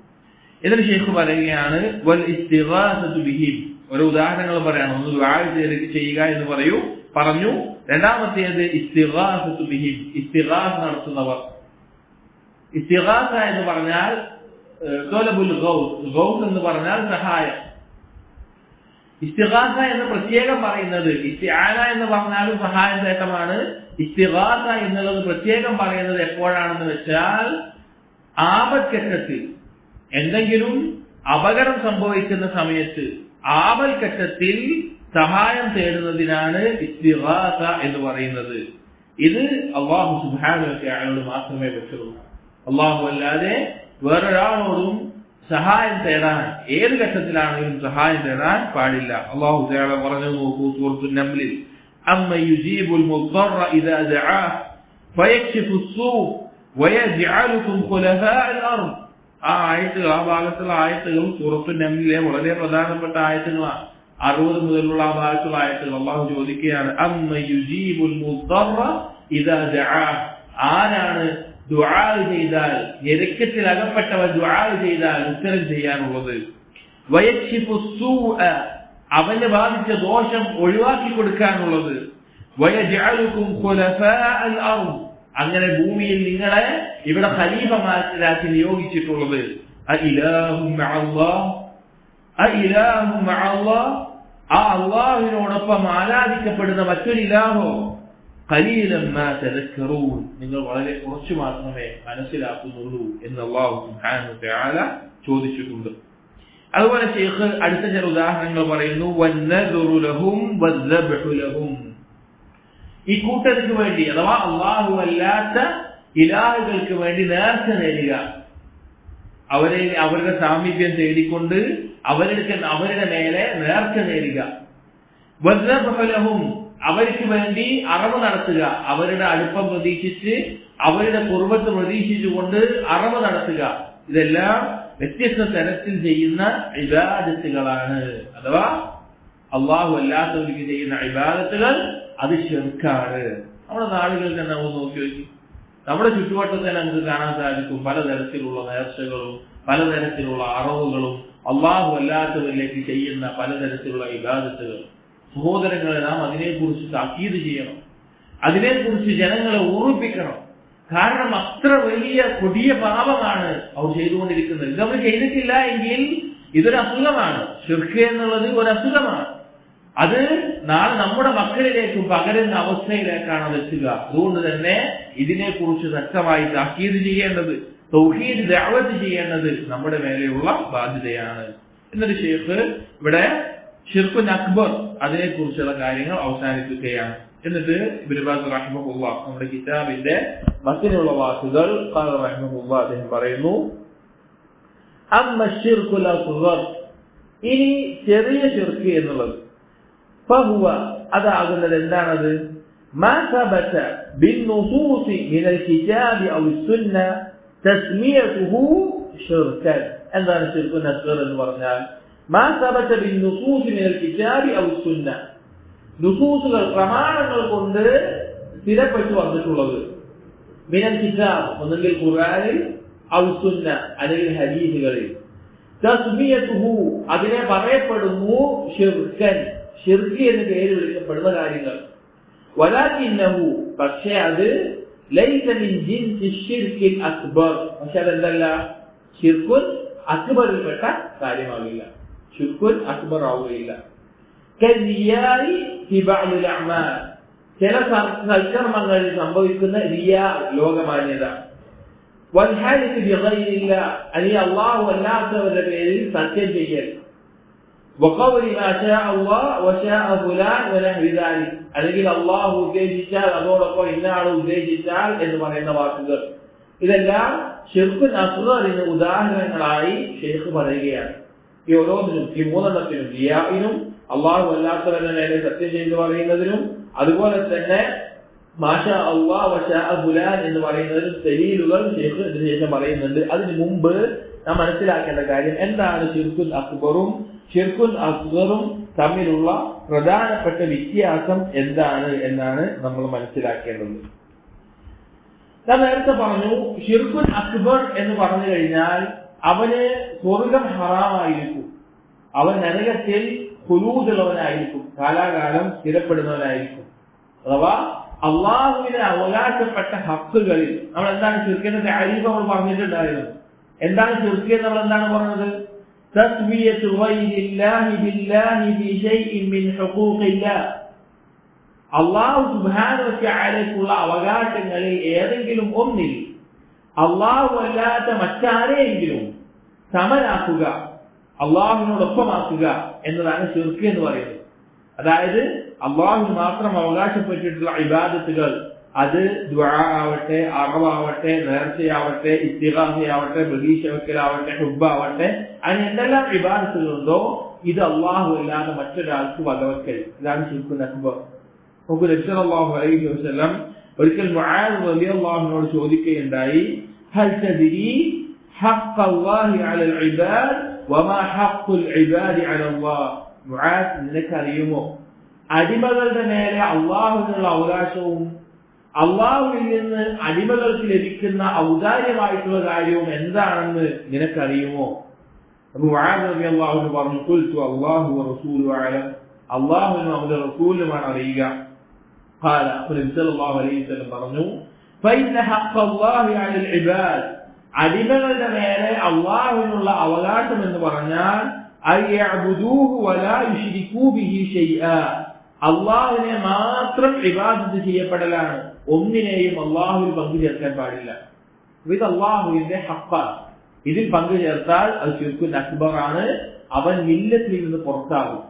എന്നിട്ട് ഷെയ്ഖ് പറയുകയാണ്, വൽ ഇസ്തിഗാസതു ബിഹിം. ഒരു ഉദാഹരണങ്ങൾ പറയണം. ഒന്ന് ദുആ ചെയ്യുക എന്ന് പറഞ്ഞു. രണ്ടാമത്തേത് ഇസ്തിഗാസതു ബിഹിം, ഇസ്തിഗാസ നടത്തുന്നവർ. ഇസ്തിഗാസ എന്ന് പറഞ്ഞാൽ തൊലബുൽ ഗൗസ് എന്ന് പറഞ്ഞാൽ സഹായം. ഇസ്തിഗാസ എന്ന് പ്രത്യേകം പറയുന്നത്, ഇസ്തിആന എന്ന് പറഞ്ഞാലും സഹായം തേട്ടമാണ്. ഇസ്തിഗാസ എന്നുള്ളത് പ്രത്യേകം പറയുന്നത് എപ്പോഴാണെന്ന് വെച്ചാൽ ആപത്ഘട്ടത്തിൽ, എന്തെങ്കിലും അപകടം സംഭവിക്കുന്ന സമയത്ത്, ആപത്ഘട്ടത്തിൽ സഹായം തേടുന്നതിനാണ് ഇസ്തിഗാസ എന്ന് പറയുന്നത്. ഇത് അല്ലാഹു സുബ്ഹാനഹു വ തആലയോട് മാത്രമേ പറ്റുള്ളൂ. അല്ലാഹു അല്ലാതെ വേറൊരാളോടും സഹായം തേടാൻ ഏത് ഘട്ടത്തിലാണെങ്കിലും സഹായം തേടാൻ പാടില്ല. അല്ലാഹു തആല പറഞ്ഞു നോക്കൂ സൂറത്തുൽ നംലിൽ, അമ്മ യുജീബുൽ മുദ്ദറ ഇദാ ദഅാ ഫയക്ഷിഫു السوء ويجعلكم خلفاء الارض. ആ ഭാഗത്തുള്ള ആയത്തുകൾ സൂറത്തുൽ നംലിലെ വളരെ പ്രധാനപ്പെട്ട ആയത്തുകളാണ്. 60 മുതലുള്ള ആ ഭാഗത്തുള്ള ആയത്തുകൾ അല്ലാഹു ചോദിക്കുകയാണ്, അമ്മ യുജീബുൽ മുദ്ദറ ഇദാ ദഅാ, ആരാണ് ദുആ ചെയ്താൽ, ഞെരുക്കത്തിൽ അകപ്പെട്ടവർ ദുആ ചെയ്താൽ ഉത്തരം ചെയ്യാനുള്ളത്. വയക്ഷിഫു السوء, അവന് ബാധിച്ച ദോഷം ഒഴിവാക്കി കൊടുക്കാനുള്ളത്. വയജഅലുകും ഖുലഫാഅ അൽ-അർദ്, അങ്ങനെ ഭൂമിയിൽ നിങ്ങളെ ഇവിടെ ഖലീഫമാരാക്കി നിയോഗിച്ചിട്ടുള്ളത്. അഇലാഹു മഅല്ലാഹ്, അഇലാഹു മഅല്ലാഹ്, ആ അല്ലാഹുവിനോടൊപ്പം ആരാധിക്കപ്പെടുന്ന മറ്റൊരു ഇലാഹോ? ഖലീലൻ മാ തദക്കറൂൻ, നിങ്ങൾ വളരെ കുറച്ചു മാത്രമേ മനസ്സിലാക്കുന്നുള്ളൂ എന്ന് അല്ലാഹു സുബ്ഹാനഹു വ തആല ചോദിച്ചിട്ടുണ്ട്. അതുപോലെ ശൈഖ് അടുത്ത ചില ഉദാഹരണങ്ങൾ പറയുന്നു. വന്നദറു ലഹും വദ്ദബ്ഹു ലഹും, ഈ കൂട്ടർക്ക് വേണ്ടി അഥവാ അല്ലാഹു അല്ലാത്ത ഇലാഹുകൾക്ക് വേണ്ടി നേർച്ച നേടുക, അവരുടെ സാമീപ്യം തേടിക്കൊണ്ട് അവരുടെ മേലെ നേർച്ച നേടുക. വദ്ദബ്ഹു ലഹും, അവർക്ക് വേണ്ടി അറവ് നടത്തുക, അവരുടെ അടുപ്പം പ്രതീക്ഷിച്ച് അവരുടെ ഖുർബത്ത് പ്രതീക്ഷിച്ചുകൊണ്ട് അറവ് നടത്തുക. ഇതെല്ലാം വ്യത്യസ്ത തരത്തിൽ ചെയ്യുന്ന ഇബാദത്തുകളാണ്. അഥവാ അല്ലാഹു അല്ലാത്തവർക്ക് ചെയ്യുന്ന ഇബാദത്തുകൾ അത് ശിർക്കാണ്. നമ്മുടെ നാടുകളിൽ തന്നെ നമുക്ക് നോക്കി നോക്കി, നമ്മുടെ ചുറ്റുവട്ടത്തിൽ തന്നെ നമുക്ക് കാണാൻ സാധിക്കും പലതരത്തിലുള്ള നേർച്ചകളും പലതരത്തിലുള്ള അറവുകളും അല്ലാഹു അല്ലാത്തവരിലേക്ക് ചെയ്യുന്ന പലതരത്തിലുള്ള ഇബാദത്തുകൾ. സഹോദരങ്ങളെ, നാം അതിനെക്കുറിച്ച് താക്കീത് ചെയ്യണം, അതിനെക്കുറിച്ച് ജനങ്ങളെ ഓർമ്മിപ്പിക്കണം. കാരണം അത്ര വലിയ കൊടിയ പാപമാണ് അവർ ചെയ്തുകൊണ്ടിരിക്കുന്നത്. ഇത് നമ്മൾ ചെയ്തിട്ടില്ല എങ്കിൽ ഇതൊരു അസുഖമാണ്. ശിർക്ക് എന്നുള്ളത് ഒരു അസുഖമാണ്. അത് നാളെ നമ്മുടെ മക്കളിലേക്കും പകരുന്ന അവസ്ഥയിലേക്കാണ് അത് എത്തുക. അതുകൊണ്ട് തന്നെ ഇതിനെക്കുറിച്ച് ശക്തമായി താക്കീത് ചെയ്യേണ്ടത്, തൗഹീദ് ദഅവത്ത് ചെയ്യേണ്ടത് നമ്മുടെ മേലെയുള്ള ബാധ്യതയാണ്. എന്നൊരു ശൈഖ് ഇവിടെ ഷിർക്കുൻ അക്ബർ അതിനെക്കുറിച്ചുള്ള കാര്യങ്ങൾ അവസാനിപ്പിക്കുകയാണ്. എന്നിട്ട് ഇബ്നു ബാസ് റഹിമഹുല്ലാഹ് നമ്മുടെ കിതാബിന്റെ മത്തിനുള്ള വാക്കുകൾ ഖാല റഹിമഹുല്ലാഹ് അദ്ദേഹം പറയുന്നു, അമ്മ ശിർക്കുൽ അസ്ഗർ, ഇനി ചെറിയ ശിർക്ക് എന്നുള്ളത്, ഫഹുവ അതാകുന്നത് എന്താണത്? മാ സബത ബിന്നുസൂസി മിനൽ കിതാബി ഔ സുന്ന തസ്മിയതുഹു ശിർക്കൻ. എന്താണ് ശിർക്കുൻ അസ്ഗർ എന്ന് പറഞ്ഞാൽ? മാ സബത ബിന്നുസൂസി മിനൽ കിതാബി ഔ സുന്ന, നുസൂസുകൾ പ്രമാണങ്ങൾ കൊണ്ട് സ്ഥിരപ്പെട്ടു വന്നിട്ടുള്ളത്. മിനൽ കിതാബ് ഒന്നെങ്കിൽ ഖുർആനിൽ, ഔ സുന്ന അല്ലെങ്കിൽ ഹദീസുകളിൽ. തസ്മിയതുഹു അതിനെ പറയപ്പെടുന്നു ശിർക്കൻ, ഷിർക്ക് എന്ന് പേര് വിളിക്കപ്പെടുന്ന കാര്യങ്ങൾ. വലാകിന്നഹു പക്ഷേ അത് ലൈസ മിൻ ജിൻസി ശിർക്കിൽ അക്ബർ, പക്ഷെ അതെന്തല്ല ശിർക്കുൻ അക്ബറിൽപ്പെട്ട കാര്യമാകില്ല, ശിർക്കുൻ അക്ബർ ആവുകയില്ല. കരിയായി ഫി ബഅദിൽ അഅമാൽ, ചില സൽക്കർമ്മങ്ങളിൽ സംഭവിക്കുന്ന റിയാ, ലോകമാന്യത. വൽഹാലിഫ് ബിഗൈരില്ലാഹ്, അലി അല്ലാഹു അല്ലാത്തവരുടെ പേരിൽ സത്യം ചെയ്യൽ. വഖൗലി മാ ശാഅ അല്ലാഹ് വശാഅ ഫുലാൻ വനഹ്വി ദാലിക്, അല്ലെങ്കിൽ അല്ലാഹു ഉദ്ദേശിച്ചാൽ അതോടൊപ്പം ഇന്നയാൾ ഉദ്ദേശിച്ചാൽ എന്ന് പറയുന്ന വാക്കുകൾ. ഇതെല്ലാം ശിർക്കുൻ അസ്ഗറിന് ഉദാഹരണങ്ങളായി ശൈഖ് പറയുകയാണ്. ഈ ഓരോന്നിനും, ഈ മൂന്നെണ്ണത്തിനും, റിയാഇനും അല്ലാഹു അല്ലാത്തവരുടെ മേലെ സത്യം ചെയ്തു പറയുന്നതിനും അതുപോലെ തന്നെ മാഷാ അല്ലാഹ് വശാഅ ഫുലാൻ എന്ന് പറയുന്നതിനും ദലീലുകൾ ശൈഖ് ഇതിനു ശേഷം പറയുന്നുണ്ട്. അതിനു മുമ്പ് നാം മനസ്സിലാക്കേണ്ട കാര്യം എന്താണ് ശിർക്കുൻ അക്ബറും ഷിർക്കുൻ അസ്ഗറും തമ്മിലുള്ള പ്രധാനപ്പെട്ട വ്യത്യാസം എന്താണ് എന്നാണ് നമ്മൾ മനസ്സിലാക്കേണ്ടത്. ഞാൻ നേരത്തെ പറഞ്ഞു, ഷിർക്കുൻ അക്ബർ എന്ന് പറഞ്ഞു കഴിഞ്ഞാൽ അവന് സ്വർഗം ഹറാമായിരിക്കും, അവൻ നരകത്തിൽ ഖുലൂദുള്ളവനായിരിക്കും, കാലാകാലം സ്ഥിരപ്പെടുന്നവനായിരിക്കും. അഥവാ അള്ളാഹുവിന് അവകാശപ്പെട്ട ഹക്കുകളിൽ നമ്മൾ എന്താണ് ഷിർക്കിന്റെ താരീഫ് നമ്മൾ പറഞ്ഞിട്ടുണ്ടായിരുന്നു. എന്താണ് ശിർക്ക് എന്ന് നമ്മൾ എന്താണ് പറഞ്ഞത്? തസ്വിയത്തു ഗൈരില്ലാഹി ബില്ലാഹി ഫീ ശൈഇൻ മിൻ ഹുഖൂഖില്ലാഹ്. അല്ലാഹു സുബ്ഹാനഹു വ തആലയ്ക്കുള്ള അവകാശങ്ങളിൽ ഏതെങ്കിലും ഒന്നിൽ അല്ലാഹു അല്ലാത്ത മറ്റാരെയെങ്കിലും സമനാക്കുക, അള്ളാഹുവിനോടൊപ്പമാക്കുക എന്നതാണ് ശിർക്ക് എന്ന് പറയുന്നത്. അതായത് അള്ളാഹുവിന് മാത്രം അവകാശപ്പെട്ടിട്ടുള്ള ഇബാദത്തുകൾ, അത് ദുആ ആവട്ടെ, അറവാവട്ടെ, നേർച്ചയാവട്ടെ, ഇസ്തിഗാസയാവട്ടെ, പ്രതീക്ഷ വെക്കലാവട്ടെ, ഹുബ്ബാവട്ടെ, അങ്ങനെ എന്തെല്ലാം ഇബാദത്തുകളുണ്ടോ ഇത് അള്ളാഹു അല്ലാതെ മറ്റൊരാൾക്ക് വകവെക്കൽ, ഇതാണ് ശിർക്കുൽ അക്ബർ. നമുക്ക് നബി സല്ലല്ലാഹു അലൈഹി വസല്ലം ഒരിക്കൽ മുആദ് റളിയല്ലാഹു അൻഹുവോട് ചോദിക്കുകയുണ്ടായി, ഹൽ തദ്രി ഹഖ്ഖല്ലാഹി അലൽ ഇബാദ് വമാ ഹഖ്ഖുൽ ഇബാദി അലല്ലാഹ്. മുആദ്, നിനക്കറിയുമോ അടിമകളുടെ മേലെ അള്ളാഹുവിനുള്ള അവകാശവും അള്ളാഹുവിൽ നിന്ന് അടിമകൾക്ക് ലഭിക്കുന്ന ഔദാര്യമായിട്ടുള്ള കാര്യവും എന്താണെന്ന് നിനക്കറിയുമോ? അപ്പൊ മുആദ് റളിയല്ലാഹു അൻഹു പറഞ്ഞു, ഖുൽതു അല്ലാഹു വറസൂലുഹു അഅലം, അള്ളാഹുവിനും അവന്റെ റസൂലുമാണ് അറിയുക. ഖാല, അപ്പോൾ നബി സല്ലല്ലാഹു അലൈഹി വസല്ലം പറഞ്ഞു, ഫഇന്ന ഹഖ്ഖല്ലാഹി അലൽ ഇബാദ്, അടിമകളുടെ മേലെ അള്ളാഹുവിനുള്ള അവകാശം എന്ന് പറഞ്ഞാൽ അയ്യഅ്ബുദൂഹു വലാ യുശ്രികൂ ബിഹി ശൈആ, അള്ളാഹുവിനെ മാത്രം ഇബാദത്ത് ചെയ്യപ്പെടലാണ്, ഒന്നിനെയും അള്ളാഹുവിൽ പങ്കു ചേർക്കാൻ പാടില്ല. ഇത് അള്ളാഹുവിന്റെ ഹഖ്ഖാണ്. ഇതിൽ പങ്കു ചേർത്താൽ അത് ശിർക്കുൽ അക്ബർ ആണ്. അവൻ മില്ലത്തിൽ നിന്ന് പുറത്താകും,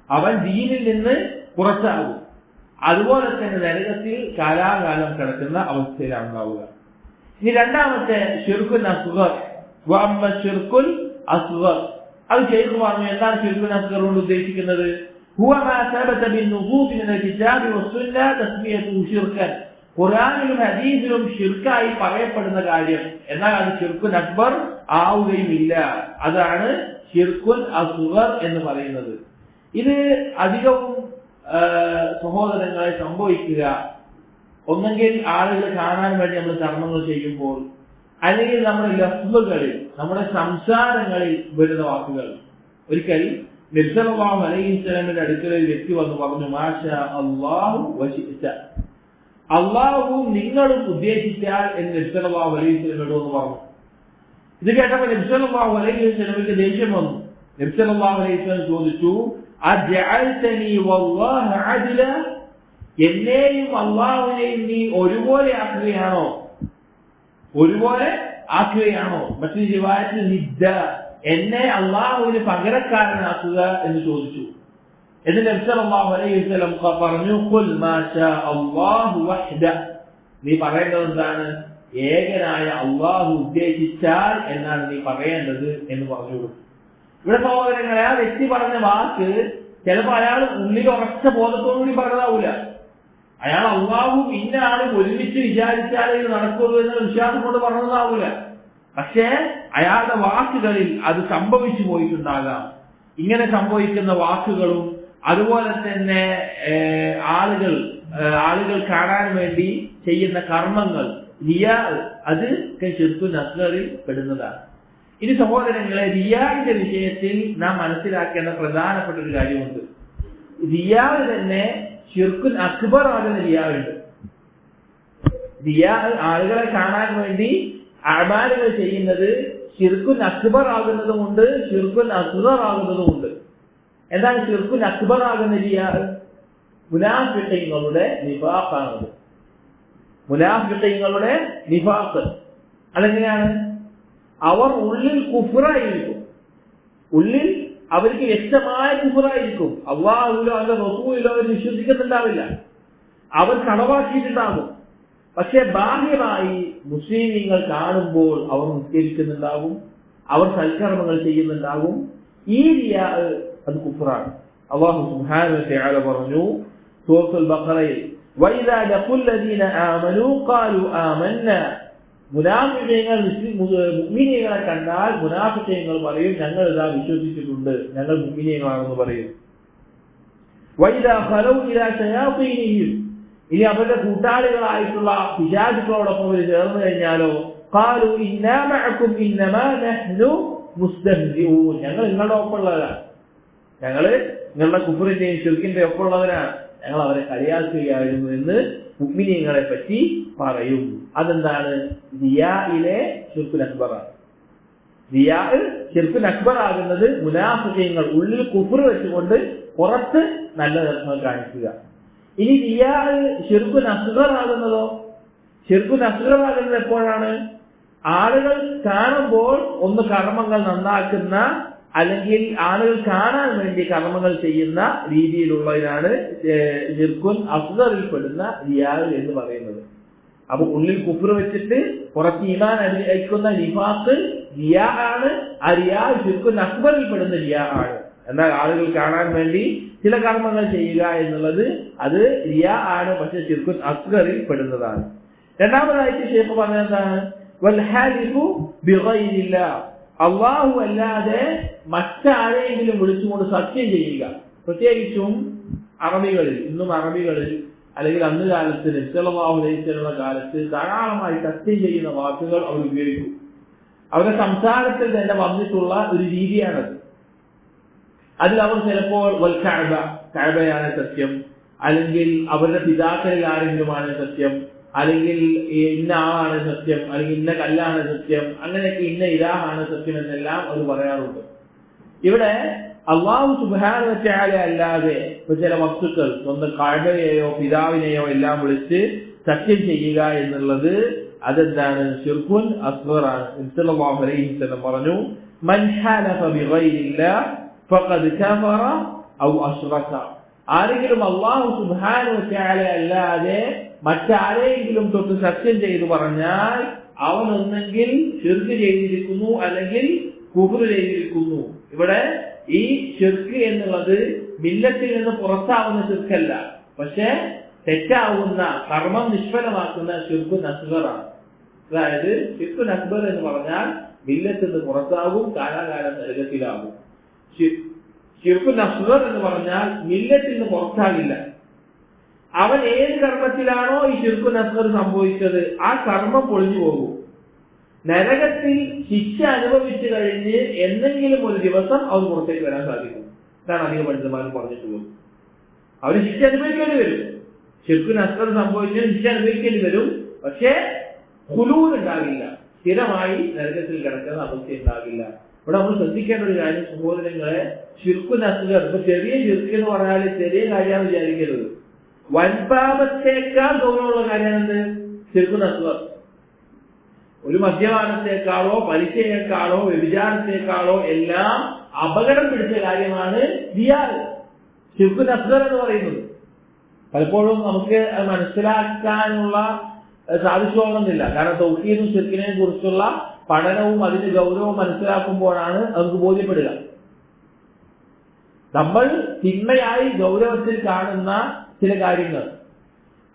അവൻ ദീനിൽ നിന്ന് പുറത്താകും. അതുപോലെ തന്നെ നരകത്തിൽ കാലാകാലം കിടക്കുന്ന അവസ്ഥയിലാണ് ഉണ്ടാവുക. ഇനി രണ്ടാമത്തെ ശിർക്കുൽ അസ്ഗർ, വഅമ്മ ശിർക്കുൽ അസ്ഗർ, അത് ശൈഖ് പറഞ്ഞു. എന്താണ് ശിർക്കുൽ അസ്ഗർ കൊണ്ട് ഉദ്ദേശിക്കുന്നത്? ഹുവ മാ സബത ബിന്നുസൂസ് മിനൽ കിതാബി വസ്സുന്ന തസ്മിയതുഹു ശിർക്കൻ, ഖുർആനിലും ഹദീസിലും ശിർക്കായി പറയപ്പെടുന്ന കാര്യം, എന്നാൽ അത് ശിർക്കുൽ അക്ബർ ആവുകയുമില്ല. അതാണ് ശിർക്കുൽ അസ്ഗർ എന്ന് പറയുന്നത്. ഇത് അധികവും സഹോദരങ്ങളെ സംഭവിക്കുക ഒന്നെങ്കിൽ ആളുകൾ കാണാൻ വേണ്ടി നമ്മൾ കർമ്മങ്ങൾ ചെയ്യുമ്പോൾ, അല്ലെങ്കിൽ നമ്മുടെ ലഫ്ളുകളിൽ, നമ്മുടെ സംസാരങ്ങളിൽ വരുന്ന വാക്കുകൾ. ഒരിക്കൽ നബി സല്ലല്ലാഹു അലൈഹി വസല്ലമയുടെ അടുക്കലൊരു വ്യക്തി വന്ന് പറഞ്ഞു, മാഷാ അല്ലാഹു വശിഅത, അല്ലാഹു നിങ്ങളും ഉദ്ദേശിച്ചാൽ എന്ന് നബി സല്ലല്ലാഹു അലൈഹി വസല്ലമയോട് എന്ന് പറഞ്ഞു. ഇത് കേട്ടപ്പോൾ നബി സല്ലല്ലാഹു അലൈഹി വസല്ലമയ്ക്ക് ദേഷ്യം വന്നു. നബി സല്ലല്ലാഹു അലൈഹി വസല്ലം ചോദിച്ചു, അജഅൽതനി വല്ലാഹി അദ്ല, എന്നെയും അള്ളാഹുവിനെയും നീ ഒരുപോലെ ആക്കുകയാണോ? ഒരുപോലെ ആക്കുകയാണോ? മറ്റൊരു റിവായത്തിൽ നിദ്ദ, എന്നെ അള്ളാഹുവിന് പകരക്കാരനാക്കുക എന്ന് ചോദിച്ചു. എന്നിട്ട് നബി സല്ലല്ലാഹു അലൈഹി വസല്ലം പറഞ്ഞു, ഖുൽ മാ ശാ അല്ലാഹു വഹ്ദ, നീ പറയേണ്ടത് എന്താണ്? ഏകനായ അള്ളാഹു ഉദ്ദേശിച്ചാൽ എന്നാണ് നീ പറയേണ്ടത് എന്ന് പറഞ്ഞു കൊടുത്തു. ഇവിടെ സഹോദരങ്ങളെ, ആ വ്യക്തി പറഞ്ഞ വാക്ക് ചിലപ്പോൾ അയാൾ ഉള്ളിൽ ഉറച്ച ബോധത്തോടുകൂടി പറഞ്ഞതാവൂല. അയാൾ അള്ളാഹുവും ഇന്ന ആളും ഒരുമിച്ച് വിചാരിച്ചാലേ ഇത് നടക്കുള്ളൂ എന്ന വിശ്വാസം കൊണ്ട് പറഞ്ഞതാവൂല. പക്ഷേ അയാളുടെ വാക്കുകളിൽ അത് സംഭവിച്ചു പോയിട്ടുണ്ടാകാം. ഇങ്ങനെ സംഭവിക്കുന്ന വാക്കുകളും അതുപോലെ തന്നെ ആളുകൾ കാണാൻ വേണ്ടി ചെയ്യുന്ന കർമ്മങ്ങൾ, റിയാ, അത് ശിർക്കുൽ അസ്ഗറിൽ പെടുന്നതാണ്. ഇനി സഹോദരങ്ങളെ, റിയാന്റെ വിഷയത്തിൽ നാം മനസ്സിലാക്കേണ്ട പ്രധാനപ്പെട്ട ഒരു കാര്യമുണ്ട്. റിയാ തന്നെ ശിർക്കുൽ അക്ബർ ആകുന്ന റിയാ ഉണ്ട്. റിയാ ആളുകളെ കാണാൻ വേണ്ടി അമാലുകൾ ചെയ്യുന്നത് ശിർക്കുൽ അക്ബർ ആകുന്നതുമുണ്ട്, ശിർക്കുൽ അസ്ഗർ ആകുന്നതുമുണ്ട്. എന്താണ് ശിർക്കുൽ അക്ബർ ആകുന്ന റിയാ? മുനാഫിഖീങ്ങളുടെ നിഫാഖാണത്. മുനാഫിഖീങ്ങളുടെ നിഫാഖ് അതെങ്ങനെയാണ്? അവർ ഉള്ളിൽ കുഫ്റായിരിക്കും, ഉള്ളിൽ അവർക്ക് വ്യക്തമായ കുഫ്റായിരിക്കും. അല്ലാഹുവിലോ അവന്റെ റസൂലിലോ അവർ വിശ്വസിക്കുന്നുണ്ടാവില്ല, അവർ കളവാക്കിയിട്ടുണ്ടാകും. പക്ഷെ ബാഹ്യമായി മുസ്ലിമീങ്ങൾ കാണുമ്പോൾ അവർ നിസ്കരിക്കുന്നുണ്ടാകും, അവർ സൽക്കർമ്മങ്ങൾ ചെയ്യുന്നുണ്ടാകും. ഈ റിയാ അത് കുഫ്റാണ്. അല്ലാഹു സുബ്ഹാനഹു വ തആല പറഞ്ഞു സൂറത്തുൽ ബഖറയിൽ, വഇദാ ലഖുല്ലദീന ആമനൂ ഖാലൂ ആമന്നാ, മുനാഫിഖീങ്ങൾ മുഅ്മിനീങ്ങളെ കണ്ടാൽ മുനാഫിഖീങ്ങൾ പറയും, ഞങ്ങൾ ഇതാ വിശ്വസിച്ചിട്ടുണ്ട്, ഞങ്ങൾ മുഅ്മിനീങ്ങളാണെന്ന് പറയും. വഇദാ ഖലൂ ഇലാ ശയാതീനിഹിം, ഇനി അവരുടെ കൂട്ടാളികളായിട്ടുള്ള പിശാചുക്കളോടൊപ്പം അവർ ചേർന്ന് കഴിഞ്ഞാലോ, ഖാലൂ ഇന്നാ മഅകും ഇന്നമാ നഹ്നു മുസ്തഹ്സിഊൻ, ഞങ്ങൾ നിങ്ങളുടെ ഒപ്പമുള്ളവരാണ്, ഞങ്ങൾ നിങ്ങളുടെ കുഫറിന്റെയും ശിർക്കിന്റെയും ഒപ്പമുള്ളവരാണ്, ഞങ്ങൾ അവരെ കളിയാക്കുകയായിരുന്നു എന്ന് മുഅ്മിനീങ്ങളെ പറ്റി പറയും. അതെന്താണ്? റിയായിലെ ശിർക്കുൽ അക്ബറാണ്. റിയാ ശിർക്കുൻ അക്ബർ ആകുന്നത് മുനാഫിഖീങ്ങൾ ഉള്ളിൽ കുഫ്ർ വെച്ചുകൊണ്ട് പുറത്ത് നല്ല ധർമ്മങ്ങൾ കാണിക്കുക. ഇനി റിയാ ശിർക്കുൻ അസ്ഗർ ആകുന്നതോ? ശിർക്കുൻ അസ്ഗർ ആകുന്നത് എപ്പോഴാണ്? ആളുകൾ കാണുമ്പോൾ ഒന്ന് കർമ്മങ്ങൾ നന്നാക്കുന്ന അല്ലെങ്കിൽ ആളുകൾ കാണാൻ വേണ്ടി കർമ്മങ്ങൾ ചെയ്യുന്ന രീതിയിലുള്ളതിനാണ് ശിർക്കുൻ അസ്ഗറിൽ പെടുന്ന റിയാ എന്ന് പറയുന്നത്. അപ്പൊ ഉള്ളിൽ കുഫ്ർ വെച്ചിട്ട് പുറത്ത് ഈമാൻ അയക്കുന്ന നിഫാഖ് റിയാ ആണ്. ആ റിയാ ശിർക്കുൻ അക്ബറിൽ പെടുന്ന റിയാ ആണ്. എന്നാൽ ആളുകൾ കാണാൻ വേണ്ടി ചില കർമ്മങ്ങൾ ചെയ്യുക എന്നുള്ളത് അത് റിയാ ആണ്, പക്ഷെ ശിർക്കുൻ അസ്ഗറിൽ പെടുന്നതാണ്. രണ്ടാമതായിട്ട് ശൈഖ് പറഞ്ഞതാണ് വൽഹാലിഫു ബിഗൈരില്ലാഹ്, അല്ലാഹു അല്ലാതെ മറ്റാരെങ്കിലും വിളിച്ചുകൊണ്ട് സത്യം ചെയ്യുക. പ്രത്യേകിച്ചും അറബികളിൽ, ഇന്നും അറബികളിൽ അല്ലെങ്കിൽ അന്ന് കാലത്ത് നബി സല്ലല്ലാഹു അലൈഹി വസല്ലം കാലത്ത് ധാരാളമായി സത്യം ചെയ്യുന്ന വാക്കുകൾ അവർ ഉപയോഗിക്കും. അവരുടെ സംസാരത്തിൽ തന്നെ വന്നിട്ടുള്ള ഒരു രീതിയാണത്. അതിൽ അവർ ചിലപ്പോൾ വൽ കഅബ, കഅബയാണ് സത്യം, അല്ലെങ്കിൽ അവരുടെ പിതാക്കളിൽ ആരെങ്കിലുമാണ് സത്യം, അല്ലെങ്കിൽ ഇന്ന ആളാണ് സത്യം, അല്ലെങ്കിൽ ഇന്ന കല്ലാണ് സത്യം, അങ്ങനെയൊക്കെ ഇന്ന ഇലാഹാണ് സത്യം എന്നെല്ലാം അവർ പറയാറുണ്ട്. ഇവിടെ അല്ലാഹു സുബ്ഹാനഹു വ തആല അല്ലാതെ ചില വസ്തുക്കൾ സ്വന്തം കഅബയെയോ പിതാവിനെയോ എല്ലാം വിളിച്ച് സത്യം ചെയ്യുക എന്നുള്ളത് അതെന്താണ്? ശിർക്കുൻ അസ്ഗറാണ്. നബി സല്ലല്ലാഹു അലൈഹി വസല്ലം പറഞ്ഞു മൻ ഹലഫ ബിഗൈരില്ലാഹ് ഫഖദ് കഫറ ഔ അശ്റക. ആരെങ്കിലും അല്ലാഹു സുബ്ഹാനഹു വ തആല അല്ലാതെ മറ്റാരെങ്കിലും തൊട്ട് സത്യം ചെയ്തു പറഞ്ഞാൽ അവൻ ഒന്നെങ്കിൽ ശിർക്ക് ചെയ്തിരിക്കുന്നു അല്ലെങ്കിൽ കുഫ്ർ ചെയ്തിരിക്കുന്നു. ഇവിടെ ഈ ശിർക്ക് എന്നുള്ളത് മില്ലത്തിൽ നിന്ന് പുറത്താവുന്ന ശിർക്കല്ല, പക്ഷെ തെറ്റാവുന്ന കർമ്മം നിഷ്ഫലമാക്കുന്ന ശിർക്കുൻ അസ്ഗറാണ്. അതായത് ശിർക്കുൻ അക്ബർ എന്ന് പറഞ്ഞാൽ മില്ലത്തിൽ നിന്ന് പുറത്താകും, കാലാകാലം നരകത്തിലാകും. ശിർക്കുൻ അസ്ഗർ എന്ന് പറഞ്ഞാൽ മില്ലത്തിൽ നിന്ന് പുറത്താകില്ല. അവൻ ഏത് കർമ്മത്തിലാണോ ഈ ശിർക്കുൻ അസ്ഗർ സംഭവിച്ചത് ആ കർമ്മം പൊളിഞ്ഞു പോകും. നരകത്തിൽ ശിക്ഷ അനുഭവിച്ചു കഴിഞ്ഞ് എന്തെങ്കിലും ഒരു ദിവസം അവൻ പുറത്തേക്ക് വരാൻ സാധിക്കും. ഇതാണ് അധിക പണ്ഡിതന്മാരും പറഞ്ഞിട്ടുള്ളത്. അവന് ശിക്ഷ അനുഭവിക്കേണ്ടി വരും. ശിർക്കുൻ അസ്ഗർ സംഭവിച്ചതിന് ശിക്ഷ അനുഭവിക്കേണ്ടി വരും, പക്ഷേ ഖുലൂദ് ഉണ്ടാകില്ല, സ്ഥിരമായി നരകത്തിൽ കിടക്കുന്ന അവസ്ഥ ഉണ്ടാകില്ല. ഇവിടെ നമ്മൾ ശ്രദ്ധിക്കേണ്ട ഒരു കാര്യം സഹോദരങ്ങളെ, ശിർക്കുൻ അസ്ഗർ ഇപ്പൊ ചെറിയ ശിർക്ക് എന്ന് പറഞ്ഞാൽ ചെറിയ കാര്യമാണ് വിചാരിക്കരുത്. വൻപാപത്തേക്കാൾ ഗൗരവമുള്ള കാര്യമാണ് ശിർക്കുൻ അസ്ഗർ. ഒരു മദ്യപാനത്തെക്കാളോ പലിശയേക്കാളോ വ്യഭിചാരത്തെക്കാളോ എല്ലാം അപകടം പിടിച്ച കാര്യമാണ് റിയാ, ശിർക്കുൻ അസ്ഗർ എന്ന് പറയുന്നത്. പലപ്പോഴും നമുക്ക് അത് മനസ്സിലാക്കാനുള്ള സാധിച്ചുകൊള്ളുന്നില്ല. കാരണം തൗഹീദും ശിർക്കിനെ കുറിച്ചുള്ള പഠനവും അതിന്റെ ഗൗരവവും മനസ്സിലാക്കുമ്പോഴാണ് നമുക്ക് ബോധ്യപ്പെടുക. നമ്മൾ തിന്മയായി ഗൗരവത്തിൽ കാണുന്ന ചില കാര്യങ്ങൾ,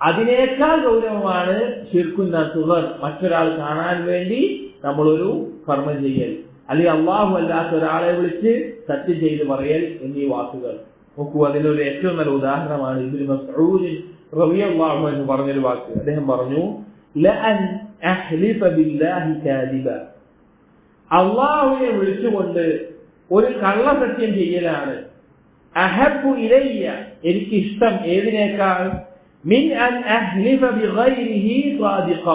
അതിനേക്കാൾ ഗൗരവമാണ് ശിർക്കുൻ അസ്ഗർ. മറ്റൊരാൾ കാണാൻ വേണ്ടി നമ്മളൊരു കർമ്മം ചെയ്യൽ, അല്ലെങ്കിൽ അല്ലാഹു അല്ലാത്ത ഒരാളെ വിളിച്ച് സത്യം ചെയ്ത് പറയൽ എന്നീ വാക്കുകൾ. നോക്കൂ, അതിനൊരു ഏറ്റവും നല്ല ഉദാഹരണമാണ് ഇബ്നു മസ്ഊദ് റളിയല്ലാഹു അൻഹു പറഞ്ഞൊരു വാക്ക്. അദ്ദേഹം പറഞ്ഞു ലഅൻ അഹ്ലിഫ ബില്ലാഹി കാദിബ, അല്ലാഹുവിനെ വിളിച്ചുകൊണ്ട് ഒരു കള്ളസത്യം ചെയ്യലാണ് അഹബ്ബു ഇലയ്യ, എനിക്ക് ഇഷ്ടം ഏതിനേക്കാൾ മിൻ അൻ അഹ്ലിഫ ബിഗൈരിഹി സാദിഖ,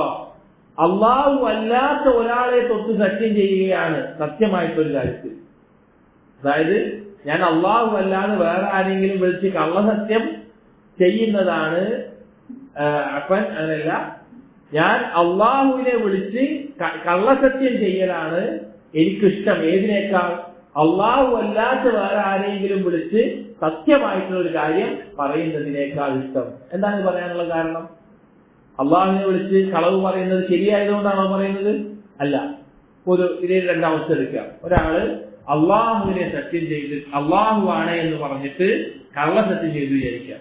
അല്ലാഹു അല്ലാത്ത ഒരാളെ തൊട്ട് സത്യം ചെയ്യുകയാണ് സത്യമായിട്ടൊരു കാര്യത്തിൽ. അതായത് ഞാൻ അല്ലാഹു അല്ലാതെ വേറെ ആരെങ്കിലും വിളിച്ച് കള്ളസത്യം ചെയ്യുന്നതാണ് അപ്പൻ അതല്ല, ഞാൻ അല്ലാഹുവിനെ വിളിച്ച് കള്ളസത്യം ചെയ്യലാണ് എനിക്കിഷ്ടം ഏതിനേക്കാൾ അല്ലാഹു അല്ലാത്ത വേറെ ആരെങ്കിലും വിളിച്ച് സത്യമായിട്ടുള്ള ഒരു കാര്യം പറയുന്നതിനേക്കാൾ ഇഷ്ടം. എന്താണ് പറയാനുള്ള കാരണം? അള്ളാഹുവിനെ വിളിച്ച് കളവ് പറയുന്നത് ശരിയായതുകൊണ്ടാണോ പറയുന്നത്? അല്ല. ഇതേ രണ്ടാമത്തെ എടുക്കാം. ഒരാള് അള്ളാഹുവിനെ സത്യം ചെയ്ത് അള്ളാഹു ആണ് എന്ന് പറഞ്ഞിട്ട് കള്ളസത്യം ചെയ്തു വിചാരിക്കാം.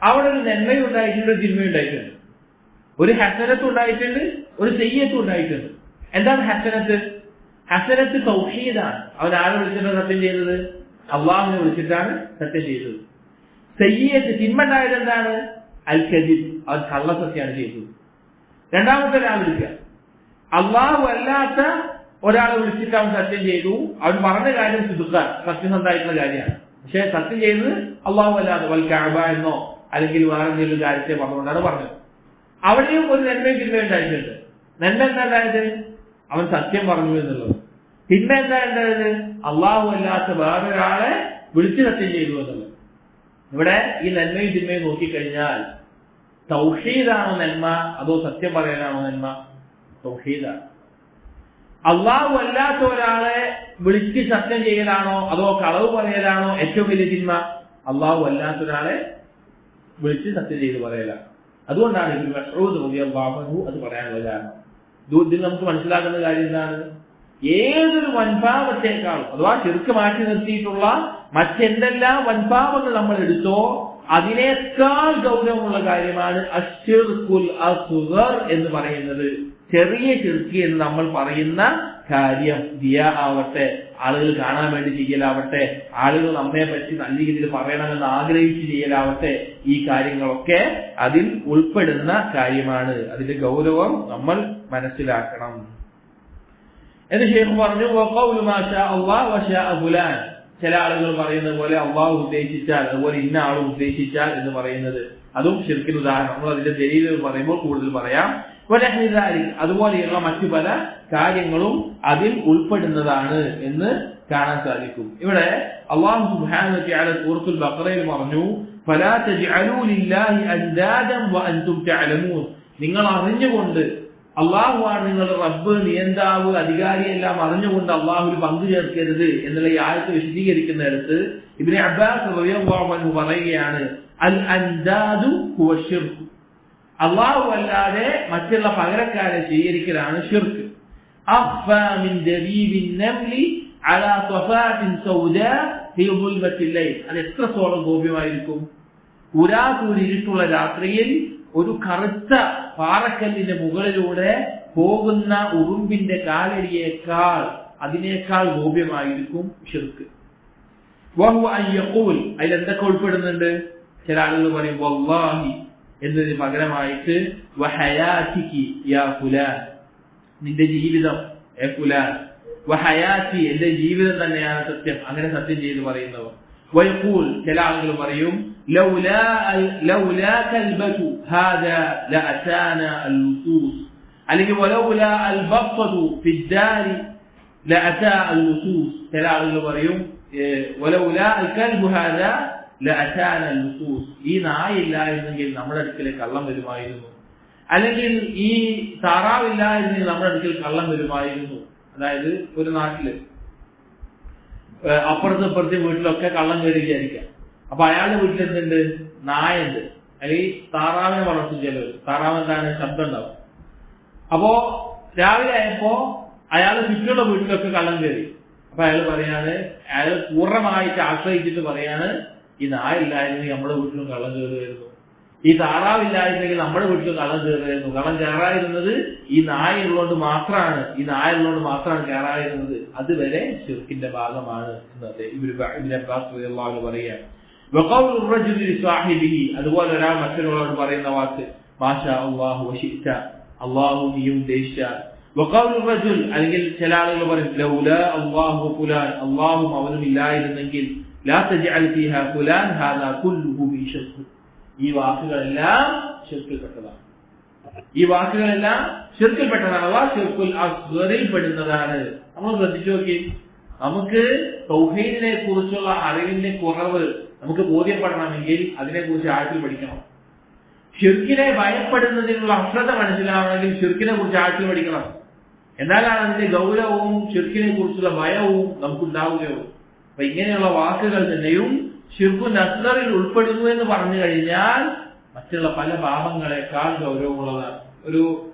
അവിടെ ഒരു നന്മയും ഉണ്ടായിട്ടുണ്ട്, ഒരു തിന്മയും ഉണ്ടായിട്ടുണ്ട്, ഒരു ഹസനത്തും ഉണ്ടായിട്ടുണ്ട്, ഒരു സയ്യിഅത്തും ഉണ്ടായിട്ടുണ്ട്. എന്താണ് ഹസനത്ത്? ഹസനത്ത് തൗഹീദാണ്. അവൻ ആരെ വിളിച്ചിട്ടാണ് സത്യം ചെയ്തത്? അള്ളാഹുവിനെ വിളിച്ചിട്ടാണ് സത്യം ചെയ്തത്. സയ്യിഅത്ത് തിന്മ ഉണ്ടായത് എന്താണ്? അൽ കദിബ്, അവൻ കള്ളസത്യമാണ് ചെയ്തത്. രണ്ടാമത്തെ ഒരാൾ വിളിക്കുക, അള്ളാഹു അല്ലാത്ത ഒരാളെ വിളിച്ചിട്ട് അവൻ സത്യം ചെയ്തു, അവൻ പറഞ്ഞ കാര്യം സിദ്ഖാണ്, സത്യസന്ധമായിട്ടുള്ള കാര്യമാണ്, പക്ഷെ സത്യം ചെയ്തത് അള്ളാഹു അല്ലാതെ വൽ കഅബ എന്നോ അല്ലെങ്കിൽ വേറെ എന്തെങ്കിലും കാര്യത്തെ പറഞ്ഞുകൊണ്ടാണ് പറഞ്ഞത്. അവിടെയും ഒരു നന്മയും തിന്മയും ഉണ്ടായിട്ടുണ്ട്. നന്മ എന്താ ഉണ്ടായത്? അവൻ സത്യം പറഞ്ഞു എന്നുള്ളത്. തിന്മ എന്താ ഉള്ളത്? അള്ളാഹു അല്ലാത്ത വേറൊരാളെ വിളിച്ചു സത്യം ചെയ്തു എന്നുള്ളത്. ഇവിടെ ഈ നന്മയും തിന്മയും നോക്കിക്കഴിഞ്ഞാൽ തൗഹീദാണോ നന്മ അതോ സത്യം പറയാനാണോ നന്മ? തൗഹീദാണ്. അള്ളാഹു അല്ലാത്ത ഒരാളെ വിളിച്ച് സത്യം ചെയ്യലാണോ അതോ കളവ് പറയലാണോ ഏറ്റവും വലിയ തിന്മ? അള്ളാഹു അല്ലാത്ത ഒരാളെ വിളിച്ച് സത്യം ചെയ്ത് പറയലാണ്. അതുകൊണ്ടാണ് ഇബ്നു മസ്ഊദ് റളിയല്ലാഹു അൻഹു അത് പറയാനുള്ള കാരണം. ഇതിൽ നമുക്ക് മനസ്സിലാക്കുന്ന കാര്യം എന്താണ്? ഏതൊരു വൻപാപത്തെക്കാളും അഥവാ ശിർക്ക് മാറ്റി നിർത്തിയിട്ടുള്ള മറ്റെന്തെല്ലാം വൻപാപങ്ങൾ നമ്മൾ എടുത്തോ അതിനേക്കാൾ ഗൗരവമുള്ള കാര്യമാണ് അശ്ശിർകുൽ അസ്ഗർ എന്ന് പറയുന്നത്. ചെറിയ ശിർക്ക് എന്ന് നമ്മൾ പറയുന്ന കാര്യം, ദിയ ആവട്ടെ, ആളുകൾ കാണാൻ വേണ്ടി ചെയ്യലാവട്ടെ, ആളുകൾ നമ്മെ പറ്റി നല്ല രീതിയിൽ പറയണമെന്ന് ആഗ്രഹിച്ച് ചെയ്യലാവട്ടെ, ഈ കാര്യങ്ങളൊക്കെ അതിൽ ഉൾപ്പെടുന്ന കാര്യമാണ്. അതിന്റെ ഗൗരവം നമ്മൾ മനസ്സിലാക്കണം എന്ന് ശൈഖ് പറഞ്ഞു. വഖൗലു മാ ശാ അല്ലാഹു വശാ ഫുലാൻ, ചില ആളുകൾ പറയുന്നത് പോലെ അള്ളാഹു ഉദ്ദേശിച്ചാൽ അതുപോലെ ഇന്ന ആൾ ഉദ്ദേശിച്ചാൽ എന്ന് പറയുന്നത്, അതും ശിർക്കിന് ഉദാഹരണം. നമ്മൾ അതിന്റെ ദലീലുകൾ പറയുമ്പോൾ കൂടുതൽ പറയാം. അതുപോലെയുള്ള മറ്റു പല കാര്യങ്ങളും അതിൽ ഉൾപ്പെടുന്നതാണ് എന്ന് കാണാൻ സാധിക്കും. ഇവിടെ അല്ലാഹു സുബ്ഹാനഹു വ തആല സൂറത്തുൽ ബഖറയിൽ പറഞ്ഞു, ഫലാ തജ്അലൂ ലില്ലാഹി അൻദാദൻ വഅൻതും തഅലമൂൻ, നിങ്ങൾ അറിഞ്ഞുകൊണ്ട് അള്ളാഹുവാണ് നിങ്ങളുടെ റബ്ബ്, നിയന്താവ്, അധികാരിയെല്ലാം അറിഞ്ഞുകൊണ്ട് അള്ളാഹുവിൽ പങ്കു ചേർക്കരുത് എന്നുള്ള ഈ ആയത്ത് വിശദീകരിക്കുന്നിടത്ത് ഇബ്നു അബ്ബാസ് റളിയല്ലാഹു അൻഹു പറയുകയാണ്, അൽ അൻദാദു ഹുവ ശിർക്ക്, അള്ളാഹു അല്ലാതെ മറ്റുള്ള പകരക്കാരെ സ്വീകരിക്കലാണ് ഷിർക്ക്. അഖ്ഫാ മിൻ ദബീബിൻ നംലി അലാ സഫാത്തിൻ സൗദാ ഫീ ദുൽമത്തിൽ ലൈൽ, അത് എത്രത്തോളം ഗോപ്യമായിരിക്കും? ഉരാകൂരി ഇരുട്ടുള്ള രാത്രിയിൽ ഒരു കറുത്ത പാറക്കല്ലിന്റെ മുകളിലൂടെ പോകുന്ന ഉറുമ്പിന്റെ കാലടിയേക്കാൾ അതിനേക്കാൾ ഗോപ്യമായിരിക്കും ഷിർക്ക്. വഹുവ അൻ യഖൂൽ, അതിൽ എന്തൊക്കെ ഉൾപ്പെടുന്നുണ്ട്? ചില ആളുകൾ പറയും വല്ലാഹി എന്നതിന് പകരമായിട്ട് വഹയാതികി യാ ഫുലാൻ, നിന്റെ ജീവിതം എ ഫുലാൻ, വഹയാതി എന്റെ ജീവിതം തന്നെയാണ് സത്യം, അങ്ങനെ സത്യം ചെയ്ത് പറയുന്നവർ. വയഖൂൽ, ചില ആളുകൾ പറയും ലൗലാ കൽബതു ഹാദാ ലഅതാനാ അൽലുസൂസ്, അല്ലെങ്കിൽ വലൗലാ അൽബഖതു ഫിദ്ദാരി ലഅതാ അൽലുസൂസ്. ചില ആളുകൾ പറയും വലൗലാ അൽകൽബു ഹാദാ ലഅതാന അൽലുസൂസ്, ഈ നായില്ലായിരുന്നെങ്കിൽ നമ്മുടെ അടുക്കലേക്ക് കള്ളം വരുമായിരുന്നു, അല്ലെങ്കിൽ ഈ താറാവില്ലായിരുന്നെങ്കിൽ നമ്മുടെ അടുക്കൽ കള്ളം വരുമായിരുന്നു. അതായത് ഒരു നാട്ടില് അപ്പുറത്തെ വീട്ടിലൊക്കെ കള്ളം കയറി വിചാരിക്കാം. അപ്പൊ അയാളുടെ വീട്ടിൽ എന്തുണ്ട്? നായുണ്ട്, അല്ലെങ്കിൽ താറാവിനെ വളർത്തും ചിലവർ. താറാവ് എന്താണ്? ശബ്ദം ഉണ്ടാവും. അപ്പോ രാവിലെ ആയപ്പോ അയാൾ ചുറ്റുള്ള വീട്ടിലൊക്കെ കള്ളം കയറി. അപ്പൊ അയാൾ പറയാണ്, അയാൾ പൂർണ്ണമായിട്ട് ആശ്രയിച്ചിട്ട് പറയാണ്, ഈ നായില്ലായിരുന്നെങ്കിൽ നമ്മുടെ വീട്ടിലും കള്ളം കയറുമായിരുന്നു, ഈ താറാവില്ലായിരുന്നെങ്കിൽ നമ്മുടെ വീട്ടിലും കള്ളം കയറുമായിരുന്നു. കള്ളം കയറായിരുന്നത് ഈ നായുള്ളതുകൊണ്ട് മാത്രമാണ്, ഈ നായുള്ളതുകൊണ്ട് മാത്രമാണ് കയറായിരുന്നത്. അതുവരെ ശിർക്കിന്റെ ഭാഗമാണ് എന്നത് ഇബ്നു അബ്ബാസ് റളിയല്ലാഹു അൻഹു പറയുകയാണ്. വഖൗലു റജുലി ലിസാഹിബിഹി, അതുപോലെ ഒരാൾ മറ്റൊരാളോട് പറയുന്ന വാക്ക് മാഷാ അല്ലാഹു വശിഅത, അല്ലാഹു നീ ഉദ്ദേശിച്ചാൽ. വഖൗലു റജുൽ, അല്ലെങ്കിൽ ചില ആളുകൾ പറയും ലൗലാ അല്ലാഹു ഫുലാൻ, അല്ലാഹും അവനും ഇല്ലായിരുന്നെങ്കിൽ ലാ തജ്അൽ ഫീഹാ ഫുലാൻ ഹാദാ കുല്ലുഹു മിൻ ശിർക്ക്, ഈ വാക്കുകളെല്ലാം ശിർക്കിൽപ്പെട്ടതാണ്. ഈ വാക്കുകളെല്ലാം ശിർക്കിൽപ്പെട്ടതാണ്, അഥവാ ശിർക്കുൽ അസ്ഗറിൽ പെടുന്നതാണ്. നമ്മൾ ശ്രദ്ധിച്ചു നോക്കി, നമുക്ക് തൗഹീദിനെ കുറിച്ചുള്ള അറിവിന്റെ കുറവ് നമുക്ക് ബോധ്യപ്പെടണമെങ്കിൽ അതിനെക്കുറിച്ച് ആഴത്തിൽ പഠിക്കണം. ശിർക്കിനെ ഭയപ്പെടുന്നതിനുള്ള അശ്രദ്ധ മനസ്സിലാവണമെങ്കിൽ ശിർക്കിനെ കുറിച്ച് ആഴത്തിൽ പഠിക്കണം. എന്നാലാണ് അതിന്റെ ഗൗരവവും ശിർക്കിനെ കുറിച്ചുള്ള ഭയവും നമുക്കുണ്ടാവുകയുള്ളൂ. അപ്പൊ ഇങ്ങനെയുള്ള വാക്കുകൾ തന്നെയും ശിർക്കുൽ അസ്ഗറിൽ ഉൾപ്പെടുന്നു എന്ന് പറഞ്ഞു കഴിഞ്ഞാൽ മറ്റുള്ള പല പാപങ്ങളെക്കാൾ ഗൗരവമുള്ളതാണ്. ഒരു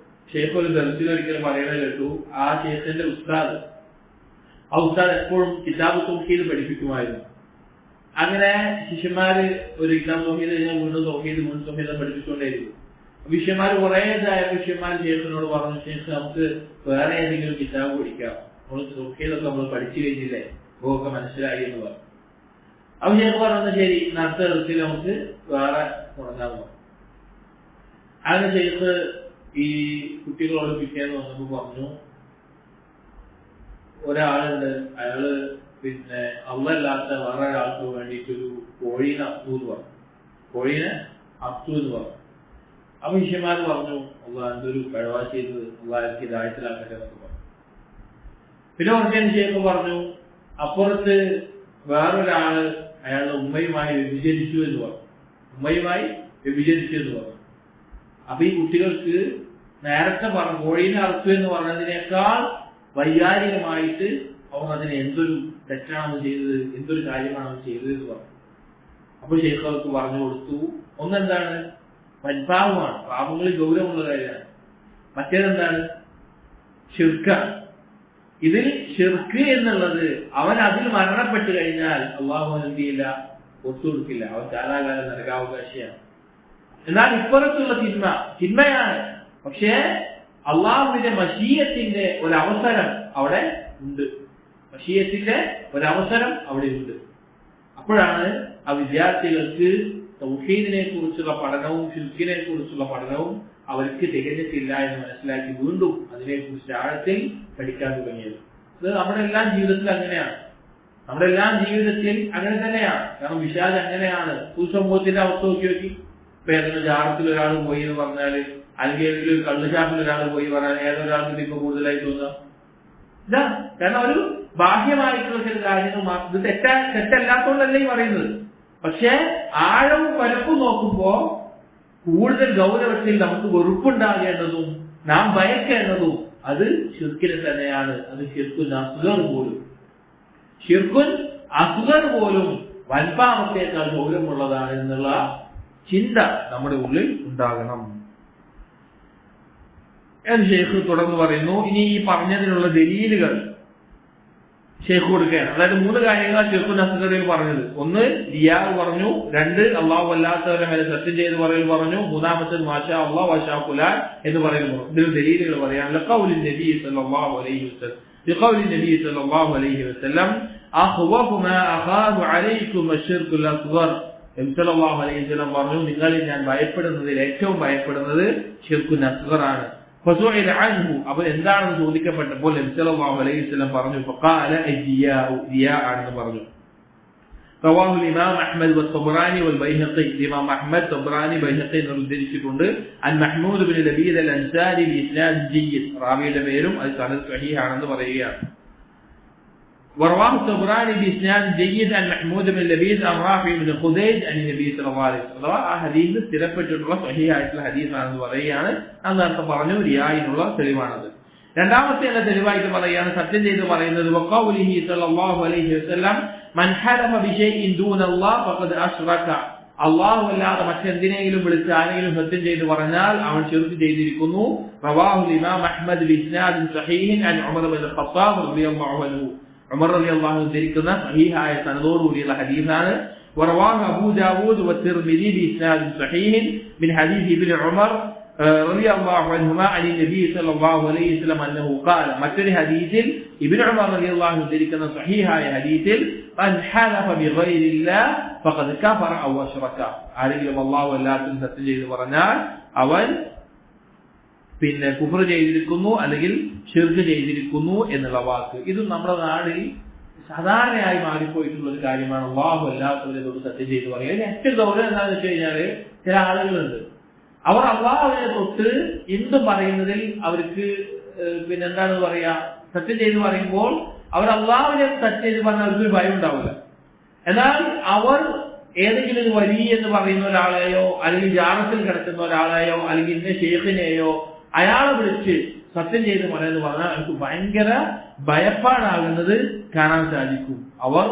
ഷെയ്ഖ് ഒരു ദർസിൽ ഒരിക്കലും പറയുന്നത് കേട്ടു, ആ ഷെയ്ഖിന്റെ ഉസ്താദ് എപ്പോഴും കിതാബ് തൗഹീദ് പഠിപ്പിക്കുമായിരുന്നു. അങ്ങനെ ശിഷ്യന്മാര് ഒരു കിതാബ് തൗഹീദ് കഴിഞ്ഞാൽ വീണ്ടും തൗഹീദ് പഠിപ്പിച്ചുകൊണ്ടേയിരുന്നു. ശിഷ്യന്മാർ കുറെ ശിഷ്യന്മാർ ഷെയ്ഖിനോട് പറഞ്ഞു, ഷെയ്ഖ് നമുക്ക് വേറെ ഏതെങ്കിലും കിതാബ് പഠിക്കാം, നമ്മൾ തൗഹീദൊക്കെ നമ്മൾ പഠിച്ചു കഴിഞ്ഞില്ലേ, ഒക്കെ മനസ്സിലായി എന്ന് പറഞ്ഞു. അപ്പൊ ഷെയ്ഖ് പറഞ്ഞു ശരി, അടുത്ത ദർസിൽ നമുക്ക് വേറെ തുടങ്ങാമെന്ന് പറഞ്ഞു. അങ്ങനെ ഷെയ്ഖ് ഈ കുട്ടികളോട് പിറ്റേന്ന് വന്നപ്പോ പറഞ്ഞു, ഒരാളുണ്ട്, അയാള് പിന്നെ അള്ളല്ലാത്ത വേറെ ഒരാൾക്ക് വേണ്ടിയിട്ടൊരു കോഴീനെ അർത്തു എന്ന് പറഞ്ഞു. അപ്പൊ ശിഷ്യന്മാർ പറഞ്ഞു, അള്ളാഹ് എന്തൊരു കഴിവാ ചെയ്തത്, അള്ളാഹ് എനിക്ക് ഹിദായത്തിലാക്കട്ടെ എന്നൊക്കെ പറഞ്ഞു. പിന്നെ കുറച്ചതിന് ശേഷം പറഞ്ഞു അപ്പുറത്ത് വേറൊരാള് അയാളുടെ ഉമ്മയുമായി വ്യഭിചരിച്ചു എന്ന് പറഞ്ഞു. ഉമ്മയുമായി വ്യഭിചരിച്ചു എന്ന് പറഞ്ഞു. അപ്പൊ ഈ കുട്ടികൾക്ക് നേരത്തെ പറഞ്ഞു കോഴീനെ അറുത്തു എന്ന് പറഞ്ഞതിനേക്കാൾ വൈകാരികമായിട്ട് അവർ അതിനെ എന്തൊരു തെറ്റാണ് ചെയ്തത്, എന്തൊരു കാര്യമാണ് ചെയ്തത് എന്ന് പറഞ്ഞു. അപ്പൊ ശേഖ് അവർക്ക് പറഞ്ഞു കൊടുത്തു, ഒന്നെന്താണ് വൻപാവമാണ്, പാപങ്ങളിൽ ഗൗരവമുള്ള കാര്യമാണ്. മറ്റേതെന്താണ് ശിർക്കാണ്. ഇതിൽ ശിർക്ക് എന്നുള്ളത് അവൻ അതിൽ മരണപ്പെട്ടു കഴിഞ്ഞാൽ അള്ളാഹു എന്ത് ചെയ്യില്ല, ഒത്തു കൊടുക്കില്ല, അവൻ കാലാകാലം നരകാവകാശിയാണ്. എന്നാൽ ഇപ്പുറത്തുള്ള തിന്മയാണ്. പക്ഷേ അള്ളാഹുവിന്റെ മശീയത്തിന്റെ ഒരവസരം അവിടെ ഉണ്ട്. മശീയത്തിന്റെ ഒരവസരം അവിടെ ഉണ്ട്. അപ്പോഴാണ് ആ വിദ്യാർത്ഥികൾക്ക് തൗഹീദിനെ കുറിച്ചുള്ള പഠനവും ശിർക്കിനെ കുറിച്ചുള്ള പഠനവും അവർക്ക് തികഞ്ഞിട്ടില്ല എന്ന് മനസ്സിലാക്കി വീണ്ടും അതിനെക്കുറിച്ച് ആഴത്തിൽ പഠിക്കാൻ തുടങ്ങിയത്. ഇത് നമ്മുടെ എല്ലാം ജീവിതത്തിൽ അങ്ങനെയാണ്. നമ്മുടെ എല്ലാം ജീവിതത്തിൽ അങ്ങനെ തന്നെയാണ്. കാരണം വിശാദ് അങ്ങനെയാണ്. പൊതുസമൂഹത്തിന്റെ അവസ്ഥ നോക്കി. ഇപ്പൊ ഏതെങ്കിലും ജാറത്തിൽ ഒരാൾ പോയി എന്ന് പറഞ്ഞാല്, അല്ലെങ്കിൽ ഏതെങ്കിലും കള്ളുഷാപ്പിൽ ഒരാൾ പോയി പറഞ്ഞാൽ ഏതൊരാൾക്ക് ഇപ്പൊ കൂടുതലായി തോന്നുക ഇതാ. കാരണം ഒരു ബാഹ്യമായിട്ടുള്ള ചില കാര്യങ്ങൾ മാത്രം, ഇത് തെറ്റല്ലാത്തോണ്ടല്ലേ ഈ പറയുന്നത്. പക്ഷെ ആഴവും പരപ്പും നോക്കുമ്പോ കൂടുതൽ ഗൗരവത്തിൽ നമുക്ക് വെറുപ്പുണ്ടാകേണ്ടതും നാം ഭയക്കേണ്ടതും അത് ശിർക്കിനെ തന്നെയാണ്. അത് ശിർക്കുൻ അസ്ഗർ പോലും, ശിർക്കുൻ അസ്ഗർ പോലും വൻപാപത്തേക്കാൾ ഗൗരവമുള്ളതാണ് എന്നുള്ള ചിന്ത നമ്മുടെ ഉള്ളിൽ ഉണ്ടാകണം എന്ന് ഷെയ്ഖ് തുടർന്ന് പറയുന്നു. ഇനി ഈ പറഞ്ഞതിനുള്ള ദലീലുകൾ ഷെയ്ഖ് കൊടുക്കുകയാണ്. അതായത് 3 കാര്യങ്ങളാണ് ശിർക്കുൻ അസ്ഗറിൽ പറഞ്ഞത്. ഒന്ന് റിയാ പറഞ്ഞു, 2 അള്ളാഹു അല്ലാത്തവരെ മേലെ സത്യം ചെയ്ത് പറയൽ പറഞ്ഞു, 3-മത്തേത് മാഷാ അല്ലാഹ് വശാ ഫുലാൻ എന്ന് പറയുന്നു. ഇതിൽ ദലീലുകൾ പറയാൻ ഖൗലുൻ നബി സല്ലല്ലാഹു അലൈഹി വസല്ലം ബിഖൗലി നബി സല്ലല്ലാഹു അലൈഹി വസല്ലം അഖ്വഫു മാ അഖാദു അലൈക്കും അശ്ശിർകുൽ അസ്ഗർ. നബി സല്ലല്ലാഹു അലൈഹി വസല്ലം പറഞ്ഞു, നിങ്ങളിൽ ഞാൻ ഭയപ്പെടുന്നതിൽ ഏറ്റവും ഭയപ്പെടുന്നത് ശിർക്കുൻ അസ്ഗറാണ്. ഫസുഇല അൻഹു, അപ്പോൾ എന്താണെന്ന് ചോദിക്കപ്പെട്ടപ്പോൾ നബി സല്ലല്ലാഹു അലൈഹി വസല്ലം പറഞ്ഞു ഫഖാല റിയാ ആണെന്ന് പറഞ്ഞു. റവാഹു ഇമാം അഹ്മദ് വത്തബ്റാനി വൽബൈഹഖി. ഇമാം അഹ്മദ്, തബ്റാനി, ബൈഹഖി നിർദ്ദേശിച്ചിട്ടുണ്ട്. അൻ മഹ്മൂദ് ബിൻ ലബീദ് അൽ അൻസാരി ബി ഇസ്നാദ് ജയ്യിദ്, റാവിയുടെ പേരും അത് സനദ് സഹീഹ് ആണെന്ന് പറയുകയാണ്. ورواه الطبراني بإسناد جيد عن محمود بن لبيد عن رافع بن خديج عن النبي صلى الله عليه وسلم. ആ ഹദീസ് സ്ഥിരപ്പെട്ടിട്ടുള്ള സഹീഹായിട്ടുള്ള ഹദീസാണെന്ന് പറയുകയാണ്. അന്നത്തെ പറഞ്ഞു റിയായിനുള്ള തെളിവാണത്. രണ്ടാമത്തെ തെളിവായിട്ട് പറയുകയാണ്, സത്യം ചെയ്ത് പറയുന്നത് വഖൗലിഹി സല്ലല്ലാഹു അലൈഹി വസല്ലം മൻ ഹലഫ ബിശൈഇൻ ദൂനല്ലാഹ് ഫഖദ് അശ്റക. അല്ലാഹു അല്ലാതെ മറ്റെന്തിനെങ്കിലും വിളിച്ച് ആരെങ്കിലും സത്യം ചെയ്ത് പറഞ്ഞാൽ അവൻ ശിർക്ക് ചെയ്തിരിക്കുന്നു. റവാഹുൽ ഇമാം അഹ്മദ് ബിഇസ്നാദ് സഹീഹ് അൻ ഉമർ ബിൻ ഖത്താബ് റളിയല്ലാഹു അൻഹു. ഉമർ റളിയല്ലാഹു അൻഹു ധരിക്കുന്ന സഹീഹായ സനദോടുകൂടിയുള്ള ഹദീസാണ്. വറവാഹു അബൂ ദാവൂദ് വത്തിർമിദി ബിഇസ്നാദ് സഹീഹ് മിൻ ഹദീസ് ഇബ്നു ഉമർ റളിയല്ലാഹു അൻഹുമാ അനി നബി സല്ലല്ലാഹു അലൈഹി വസല്ലം അന്നഹു ഖാല. മറ്റൊരു ഹദീസിൽ ഇബ്നു ഉമർ റളിയല്ലാഹു അൻഹു ധരിക്കുന്ന സഹീഹായ ഹദീസിൽ മൻ ഹലഫ ബിഗൈരില്ലാഹ് ഫഖദ് കഫറ ഔ അശ്റക. ആരെങ്കിലും അല്ലാഹു അല്ലാത്തവരെ സത്യം ചെയ്ത് പറഞ്ഞാൽ അവൻ പിന്നെ കുഫർ ചെയ്തിരിക്കുന്നു അല്ലെങ്കിൽ ശിർക്ക് ചെയ്തിരിക്കുന്നു എന്നുള്ള വാക്ക്. ഇതും നമ്മുടെ നാടിൽ സാധാരണയായി മാറിപ്പോയിട്ടുള്ള ഒരു കാര്യമാണ്. അല്ലാഹു അല്ലാത്തവരെ തൊട്ട് സത്യം ചെയ്ത് പറയുക. ഏറ്റവും ഗൗരവം എന്താണെന്ന് വെച്ച് കഴിഞ്ഞാല് ചില ആളുകളുണ്ട്, അവർ അല്ലാഹുവിനെ തൊട്ട് എന്തും പറയുന്നതിൽ അവർക്ക് പിന്നെ എന്താണെന്ന് പറയാ, സത്യം ചെയ്ത് പറയുമ്പോൾ അവർ അല്ലാഹുവിനെ സത്യം ചെയ്ത് പറഞ്ഞാൽ അവർക്കൊരു ഭയം ഉണ്ടാവില്ല. എന്നാൽ അവർ ഏതെങ്കിലും ഒരു വലി എന്ന് പറയുന്ന ഒരാളെയോ അല്ലെങ്കിൽ ജാറത്തിൽ കിടക്കുന്ന ഒരാളെയോ അല്ലെങ്കിൽ ഇന്ന ഷെയ്ഖിനെയോ അയാളെ വിളിച്ച് സത്യം ചെയ്ത് പറയുന്നത് പറഞ്ഞാൽ അവർക്ക് ഭയങ്കര ഭയപ്പാടാകുന്നത് കാണാൻ സാധിക്കും. അവർ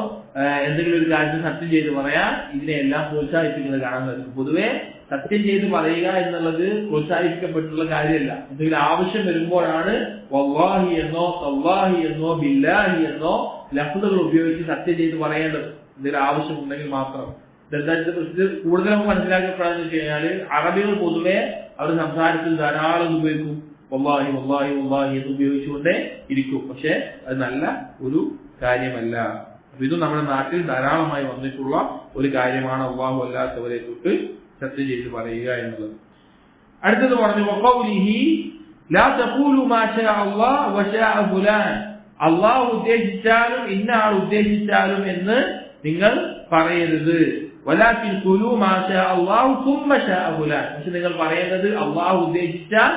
എന്തെങ്കിലും ഒരു കാര്യത്തിൽ സത്യം ചെയ്ത് പറയാൻ ഇതിനെല്ലാം പ്രോത്സാഹിപ്പിക്കുന്നത് കാണാൻ സാധിക്കും. പൊതുവെ സത്യം ചെയ്ത് പറയുക എന്നുള്ളത് പ്രോത്സാഹിപ്പിക്കപ്പെട്ടുള്ള കാര്യമല്ല. എന്തെങ്കിലും ആവശ്യം വരുമ്പോഴാണ് വല്ലാഹി എന്നോ സല്ലാഹി എന്നോ ബില്ലാഹി എന്നോ ലഫ്ളുകൾ ഉപയോഗിച്ച് സത്യം ചെയ്ത് പറയേണ്ടത്. എന്തെങ്കിലും ആവശ്യം ഉണ്ടെങ്കിൽ മാത്രം. കൂടുതൽ നമുക്ക് മനസ്സിലാക്കപ്പെടാന്ന് വെച്ച് കഴിഞ്ഞാൽ അറബികൾ പൊതുവെ അവർ സംസാരത്തിൽ ധാരാളം ഉപയോഗിക്കും. വല്ലാഹി വല്ലാഹി വല്ലാഹി എന്ന് ഉപയോഗിച്ചുകൊണ്ടേ ഇരിക്കും. പക്ഷെ അത് നല്ല ഒരു കാര്യമല്ല. അപ്പൊ ഇത് നമ്മുടെ നാട്ടിൽ ധാരാളമായി വന്നിട്ടുള്ള ഒരു കാര്യമാണ് അല്ലാഹു അല്ലാത്തവരെ തൊട്ട് സത്യം ചെയ്ത് പറയുക എന്നുള്ളത്. അടുത്തത് പറഞ്ഞു വഖൗലിഹി ലാ തഖൂലു മാ ശാ അല്ലാഹ് വശാ ഫുലാൻ. അല്ലാഹു ഉദ്ദേശിച്ചാലും ഇന്ന ആൾ ഉദ്ദേശിച്ചാലും എന്ന് നിങ്ങൾ പറയരുത്. വലാകിൻ ഖുലൂ മാ ശാ അല്ലാഹു സുമ്മ ശാ ഫുലാൻ. പക്ഷെ നിങ്ങൾ പറയേണ്ടത് അല്ലാഹു ഉദ്ദേശിച്ചാൽ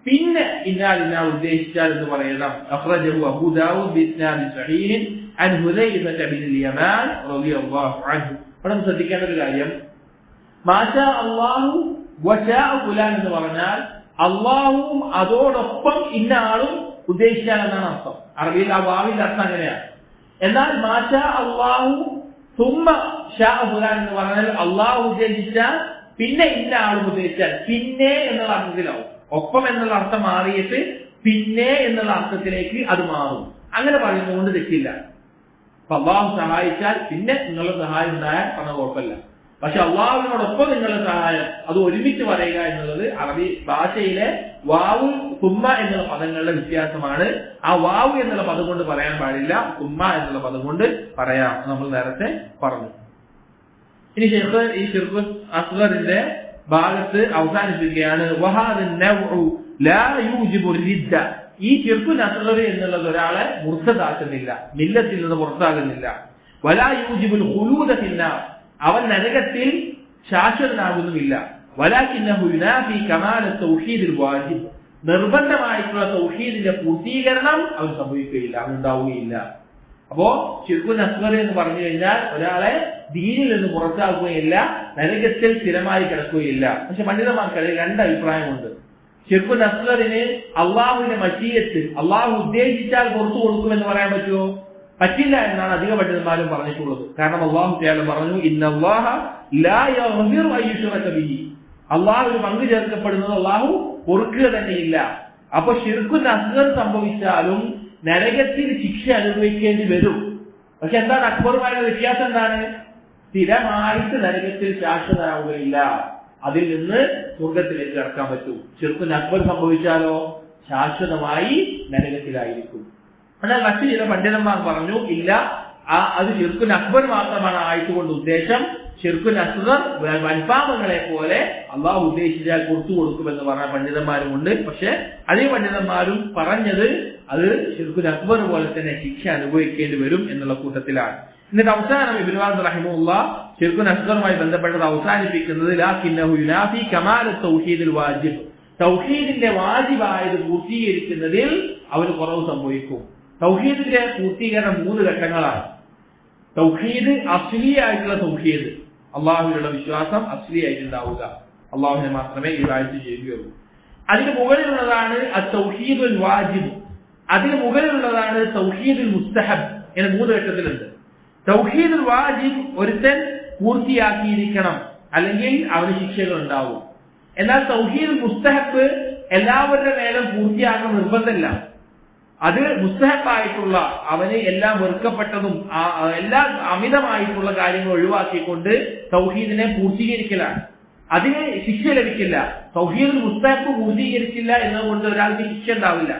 പിന്നെ ഇന്നാൾ ഇന്നാൾ ഉദ്ദേശിച്ചാൽ എന്ന് പറയണം. അഖ്റജഹു അബൂ ദാവൂദ് ബിസ്നാദി സഹീഹ് അൻ ഹുദൈഫ ബിൻ യമാൻ റളിയല്ലാഹു അൻഹു. ഇവിടെ ശ്രദ്ധിക്കേണ്ട ഒരു കാര്യം, മാഷാ അല്ലാഹു വശാ ഫുലാൻ എന്ന് പറഞ്ഞാൽ അള്ളാഹുവും അതോടൊപ്പം ഇന്ന ആളും ഉദ്ദേശിച്ചാൽ എന്നാണ് അർത്ഥം. അറബിയിൽ ആ വാവിന്റെ അർത്ഥം അങ്ങനെയാണ്. എന്നാൽ മാഷാ അല്ലാഹു സുമ്മ ഷാ ഫുലാൻ എന്ന് പറഞ്ഞാൽ അള്ളാഹു ഉദ്ദേശിച്ചാൽ പിന്നെ ഇന്ന ആളും ഉദ്ദേശിച്ചാൽ പിന്നെ എന്നുള്ള അർത്ഥത്തിലാവും. ഒപ്പം എന്നുള്ള അർത്ഥം മാറിയിട്ട് പിന്നെ എന്നുള്ള അർത്ഥത്തിലേക്ക് അത് മാറും. അങ്ങനെ പറയുന്നതുകൊണ്ട് തെറ്റില്ല. അപ്പൊ അള്ളാഹു സഹായിച്ചാൽ പിന്നെ നിങ്ങളുടെ സഹായം ഉണ്ടായാൽ പറഞ്ഞ കുഴപ്പമില്ല. പക്ഷെ അള്ളാഹുവിനോടൊപ്പം നിങ്ങളുടെ സഹായം അത് ഒരുമിച്ച് പറയുക എന്നുള്ളത് അറബി ഭാഷയിലെ വാവു സുമ്മ എന്നുള്ള പദങ്ങളുടെ വ്യത്യാസമാണ്. ആ വാവു എന്നുള്ള പദം കൊണ്ട് പറയാൻ പാടില്ല, സുമ്മ എന്നുള്ള പദം കൊണ്ട് പറയാം. നമ്മൾ നേരത്തെ പറഞ്ഞു. ഇനി ഈ ശിർക്ക് അസ്ഗറിന്റെ ഭാഗത്ത് അവസാനിപ്പിക്കുകയാണ്. ഈ ശിർക്കുൽ അസ്ഗർ എന്നുള്ളത് ഒരാളെ മുർത്തദാക്കുന്നില്ല, മില്ലത്തിൽ നിന്ന് പുറത്താകുന്നില്ല. വലാ യൂജിബുൽ ഖുലൂദ ഫിന്നാർ, അവൻ നരകത്തിൽ ശാശ്വതനാകുന്നുമില്ല. വലാകിന്നഹു യുനാഫി കമാല തൗഹീദിൽ വാജിബ്, നിർബന്ധമായിട്ടുള്ള തൗഹീദിന്റെ പൂർത്തീകരണം അവൻ സംഭവിക്കുകയില്ല, അവൻ ഉണ്ടാവുകയില്ല. അപ്പോ ശിർക്കുൽ അസ്ഗർ എന്ന് പറഞ്ഞു കഴിഞ്ഞാൽ ഒരാളെ ദീനിൽ നിന്ന് പുറത്താക്കുകയില്ല, നരകത്തിൽ സ്ഥിരമായി കിടക്കുകയില്ല. പക്ഷെ പണ്ഡിതന്മാർക്കിടയിൽ രണ്ട് അഭിപ്രായമുണ്ട്. ശിർക്കുൽ അസ്ഗറിന് അള്ളാഹുവിന്റെ മശീയത്ത്, അള്ളാഹു ഉദ്ദേശിച്ചാൽ പുറത്തു കൊടുക്കുമെന്ന് പറയാൻ പറ്റുമോ? പറ്റില്ല എന്നാണ് അധിക പണ്ഡിതന്മാരും പറഞ്ഞിട്ടുള്ളത്. കാരണം അള്ളാഹു തആല പറഞ്ഞു, ഇന്നല്ലാഹ ലാ യഗ്ഫിറു അൻ യുശ്റക ബിഹി, അള്ളാഹുവിന് പങ്കു ചേർക്കപ്പെടുന്നത് അള്ളാഹു പൊറുക്കുക തന്നെയില്ല. അപ്പൊ ശിർക്കുൽ അസ്ഗർ സംഭവിച്ചാലും നരകത്തിൽ ശിക്ഷ അനുഭവിക്കേണ്ടി വരും. പക്ഷെ എന്താണ് അക്ബറുമായുള്ള വ്യത്യാസം? എന്താണ്? സ്ഥിരമായിട്ട് നരകത്തിൽ ശാശ്വതമാവുകയില്ല, അതിൽ നിന്ന് സ്വർഗത്തിലേക്ക് കടക്കാൻ പറ്റും. ശിർക്കുൽ അക്ബർ സംഭവിച്ചാലോ ശാശ്വതമായി നരകത്തിലായിരിക്കും. എന്നാൽ മറ്റു ചില പണ്ഡിതന്മാർ പറഞ്ഞു, ഇല്ല, അത് ശിർക്കുൽ അക്ബർ മാത്രമാണ് ആയതുകൊണ്ട് ഉദ്ദേശം. ശിർക്കുൽ അസ്ഗർ വൻപാപങ്ങളെ പോലെ അള്ളാഹു ഉദ്ദേശിച്ചാൽ പുറത്തു കൊടുക്കുമെന്ന് പറഞ്ഞ പണ്ഡിതന്മാരുമുണ്ട്. പക്ഷെ അതേ പണ്ഡിതന്മാരും പറഞ്ഞത് അത് ശിർക്കുൽ അക്ബർ പോലെ തന്നെ ശിക്ഷ അനുഭവിക്കേണ്ടി വരും എന്നുള്ള കൂട്ടത്തിലാണ്. എന്നിട്ട് അവസാനം ഇബ്നു ബാസ് റഹിമഹുല്ലാഹ് ശിർക്കുൽ അസ്ഗറുമായി ബന്ധപ്പെട്ടത് അവസാനിപ്പിക്കുന്നത് ലാകിന്നഹു യുനാഫി കമാല തൗഹീദിൽ വാജിബ്, തൗഹീദിന്റെ വാജിബായത് പൂർത്തീകരിക്കുന്നതിൽ അവന് കുറവ് സംഭവിക്കും. തൗഹീദിന്റെ പൂർത്തീകരണം 3 ഘട്ടങ്ങളാണ്. തൗഹീദ് അസ്ലിയായിട്ടുള്ള തൗഹീദ്, അള്ളാഹുവിനുള്ള വിശ്വാസം അസ്ലിയായിട്ടുണ്ടാവുക, അള്ളാഹുവിനെ മാത്രമേ ഇബാദത്ത് ചെയ്യുകയുള്ളൂ. അതിന് മുകളിലുള്ളതാണ് തൗഹീദുൽ വാജിബ്, അതിന് മുകളിലുള്ളതാണ് തൗഹീദുൽ മുസ്തഹബ്. ഇങ്ങനെ 3 ഘട്ടത്തിലുണ്ട്. തൗഹീദുൽ വാജിബ് ഒരുത്തൻ പൂർത്തിയാക്കിയിരിക്കണം, അല്ലെങ്കിൽ അവന് ശിക്ഷകൾ ഉണ്ടാവും. എന്നാൽ തൗഹീദുൽ മുസ്തഹബ് എല്ലാവരുടെ മേലും പൂർത്തിയാക്കാൻ നിർബന്ധമില്ല. അത് മുസ്തഹബായിട്ടുള്ള, അവന് എല്ലാം വെറുക്കപ്പെട്ടതും എല്ലാ അമിതമായിട്ടുള്ള കാര്യങ്ങൾ ഒഴിവാക്കിക്കൊണ്ട് തൗഹീദിനെ പൂർത്തീകരിക്കലാണ്. അതിന് ശിക്ഷ ലഭിക്കില്ല. തൗഹീദുൽ മുസ്തഹബ് പൂർത്തീകരിച്ചില്ല എന്നതുകൊണ്ട് ഒരാൾക്ക് ശിക്ഷ ഉണ്ടാവില്ല.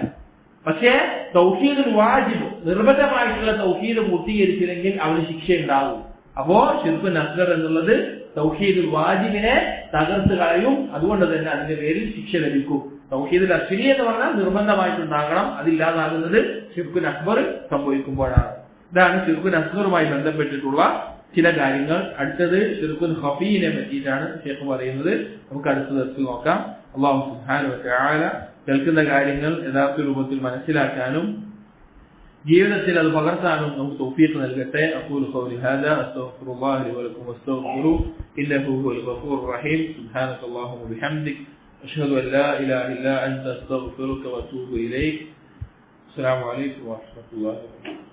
പക്ഷേ തൗഹീദുൽ വാജിബ്, നിർബന്ധമായിട്ടുള്ള തൗഹീദ് പൂർത്തീകരിച്ചില്ലെങ്കിൽ അവന് ശിക്ഷ ഉണ്ടാവും. അപ്പോ ശിർക്കുൽ അസ്ഗർ എന്നുള്ളത് തൗഹീദുൽ വാജിബിനെ തകർത്ത് കളയും. അതുകൊണ്ട് തന്നെ അതിന്റെ പേരിൽ ശിക്ഷ ലഭിക്കും. തൗഹീദുൽ അസ്ലി എന്ന് പറഞ്ഞാൽ നിർബന്ധമായിട്ടുണ്ടാകണം, അതില്ലാതാകുന്നത് ശിർക്കുൽ അക്ബർ സംഭവിക്കുമ്പോഴാണ്. ഇതാണ് ശിർക്കുൽ അസ്ഗറുമായി ബന്ധപ്പെട്ടിട്ടുള്ള ചില കാര്യങ്ങൾ. അടുത്തത് ശിർക്കുൽ ഖഫീനെ പറ്റിയിട്ടാണ് ഷേഖ് പറയുന്നത്. നമുക്ക് അടുത്ത ദിവസം നോക്കാം. അല്ലാഹു സുബ്ഹാനഹു വ തആല കേൾക്കുന്ന കാര്യങ്ങൾ യഥാർത്ഥ രൂപത്തിൽ മനസ്സിലാക്കാനും ജീവിതത്തിൽ അത് പകർത്താനും നമുക്ക് തൗഫീഖ് നൽകട്ടെ. അഖൂലു ഖൗലി ഹാദാ അസ്തഗ്ഫിറുല്ലാഹ ലി വ ലക്കും വസ്തഗ്ഫിറൂ ഇന്നഹു ഹുവൽ ഗഫൂറുർ റഹീം. സുബ്ഹാനകല്ലാഹുമ്മ വബിഹംദിക അഷ്ഹദു അൻ ലാ ഇലാഹ ഇല്ലാ അൻത അസ്തഗ്ഫിറുക വ അതൂബു ഇലൈക്. അസ്സലാമു അലൈക്കും വറഹ്മത്തുള്ളാഹി വബറകാതുഹു.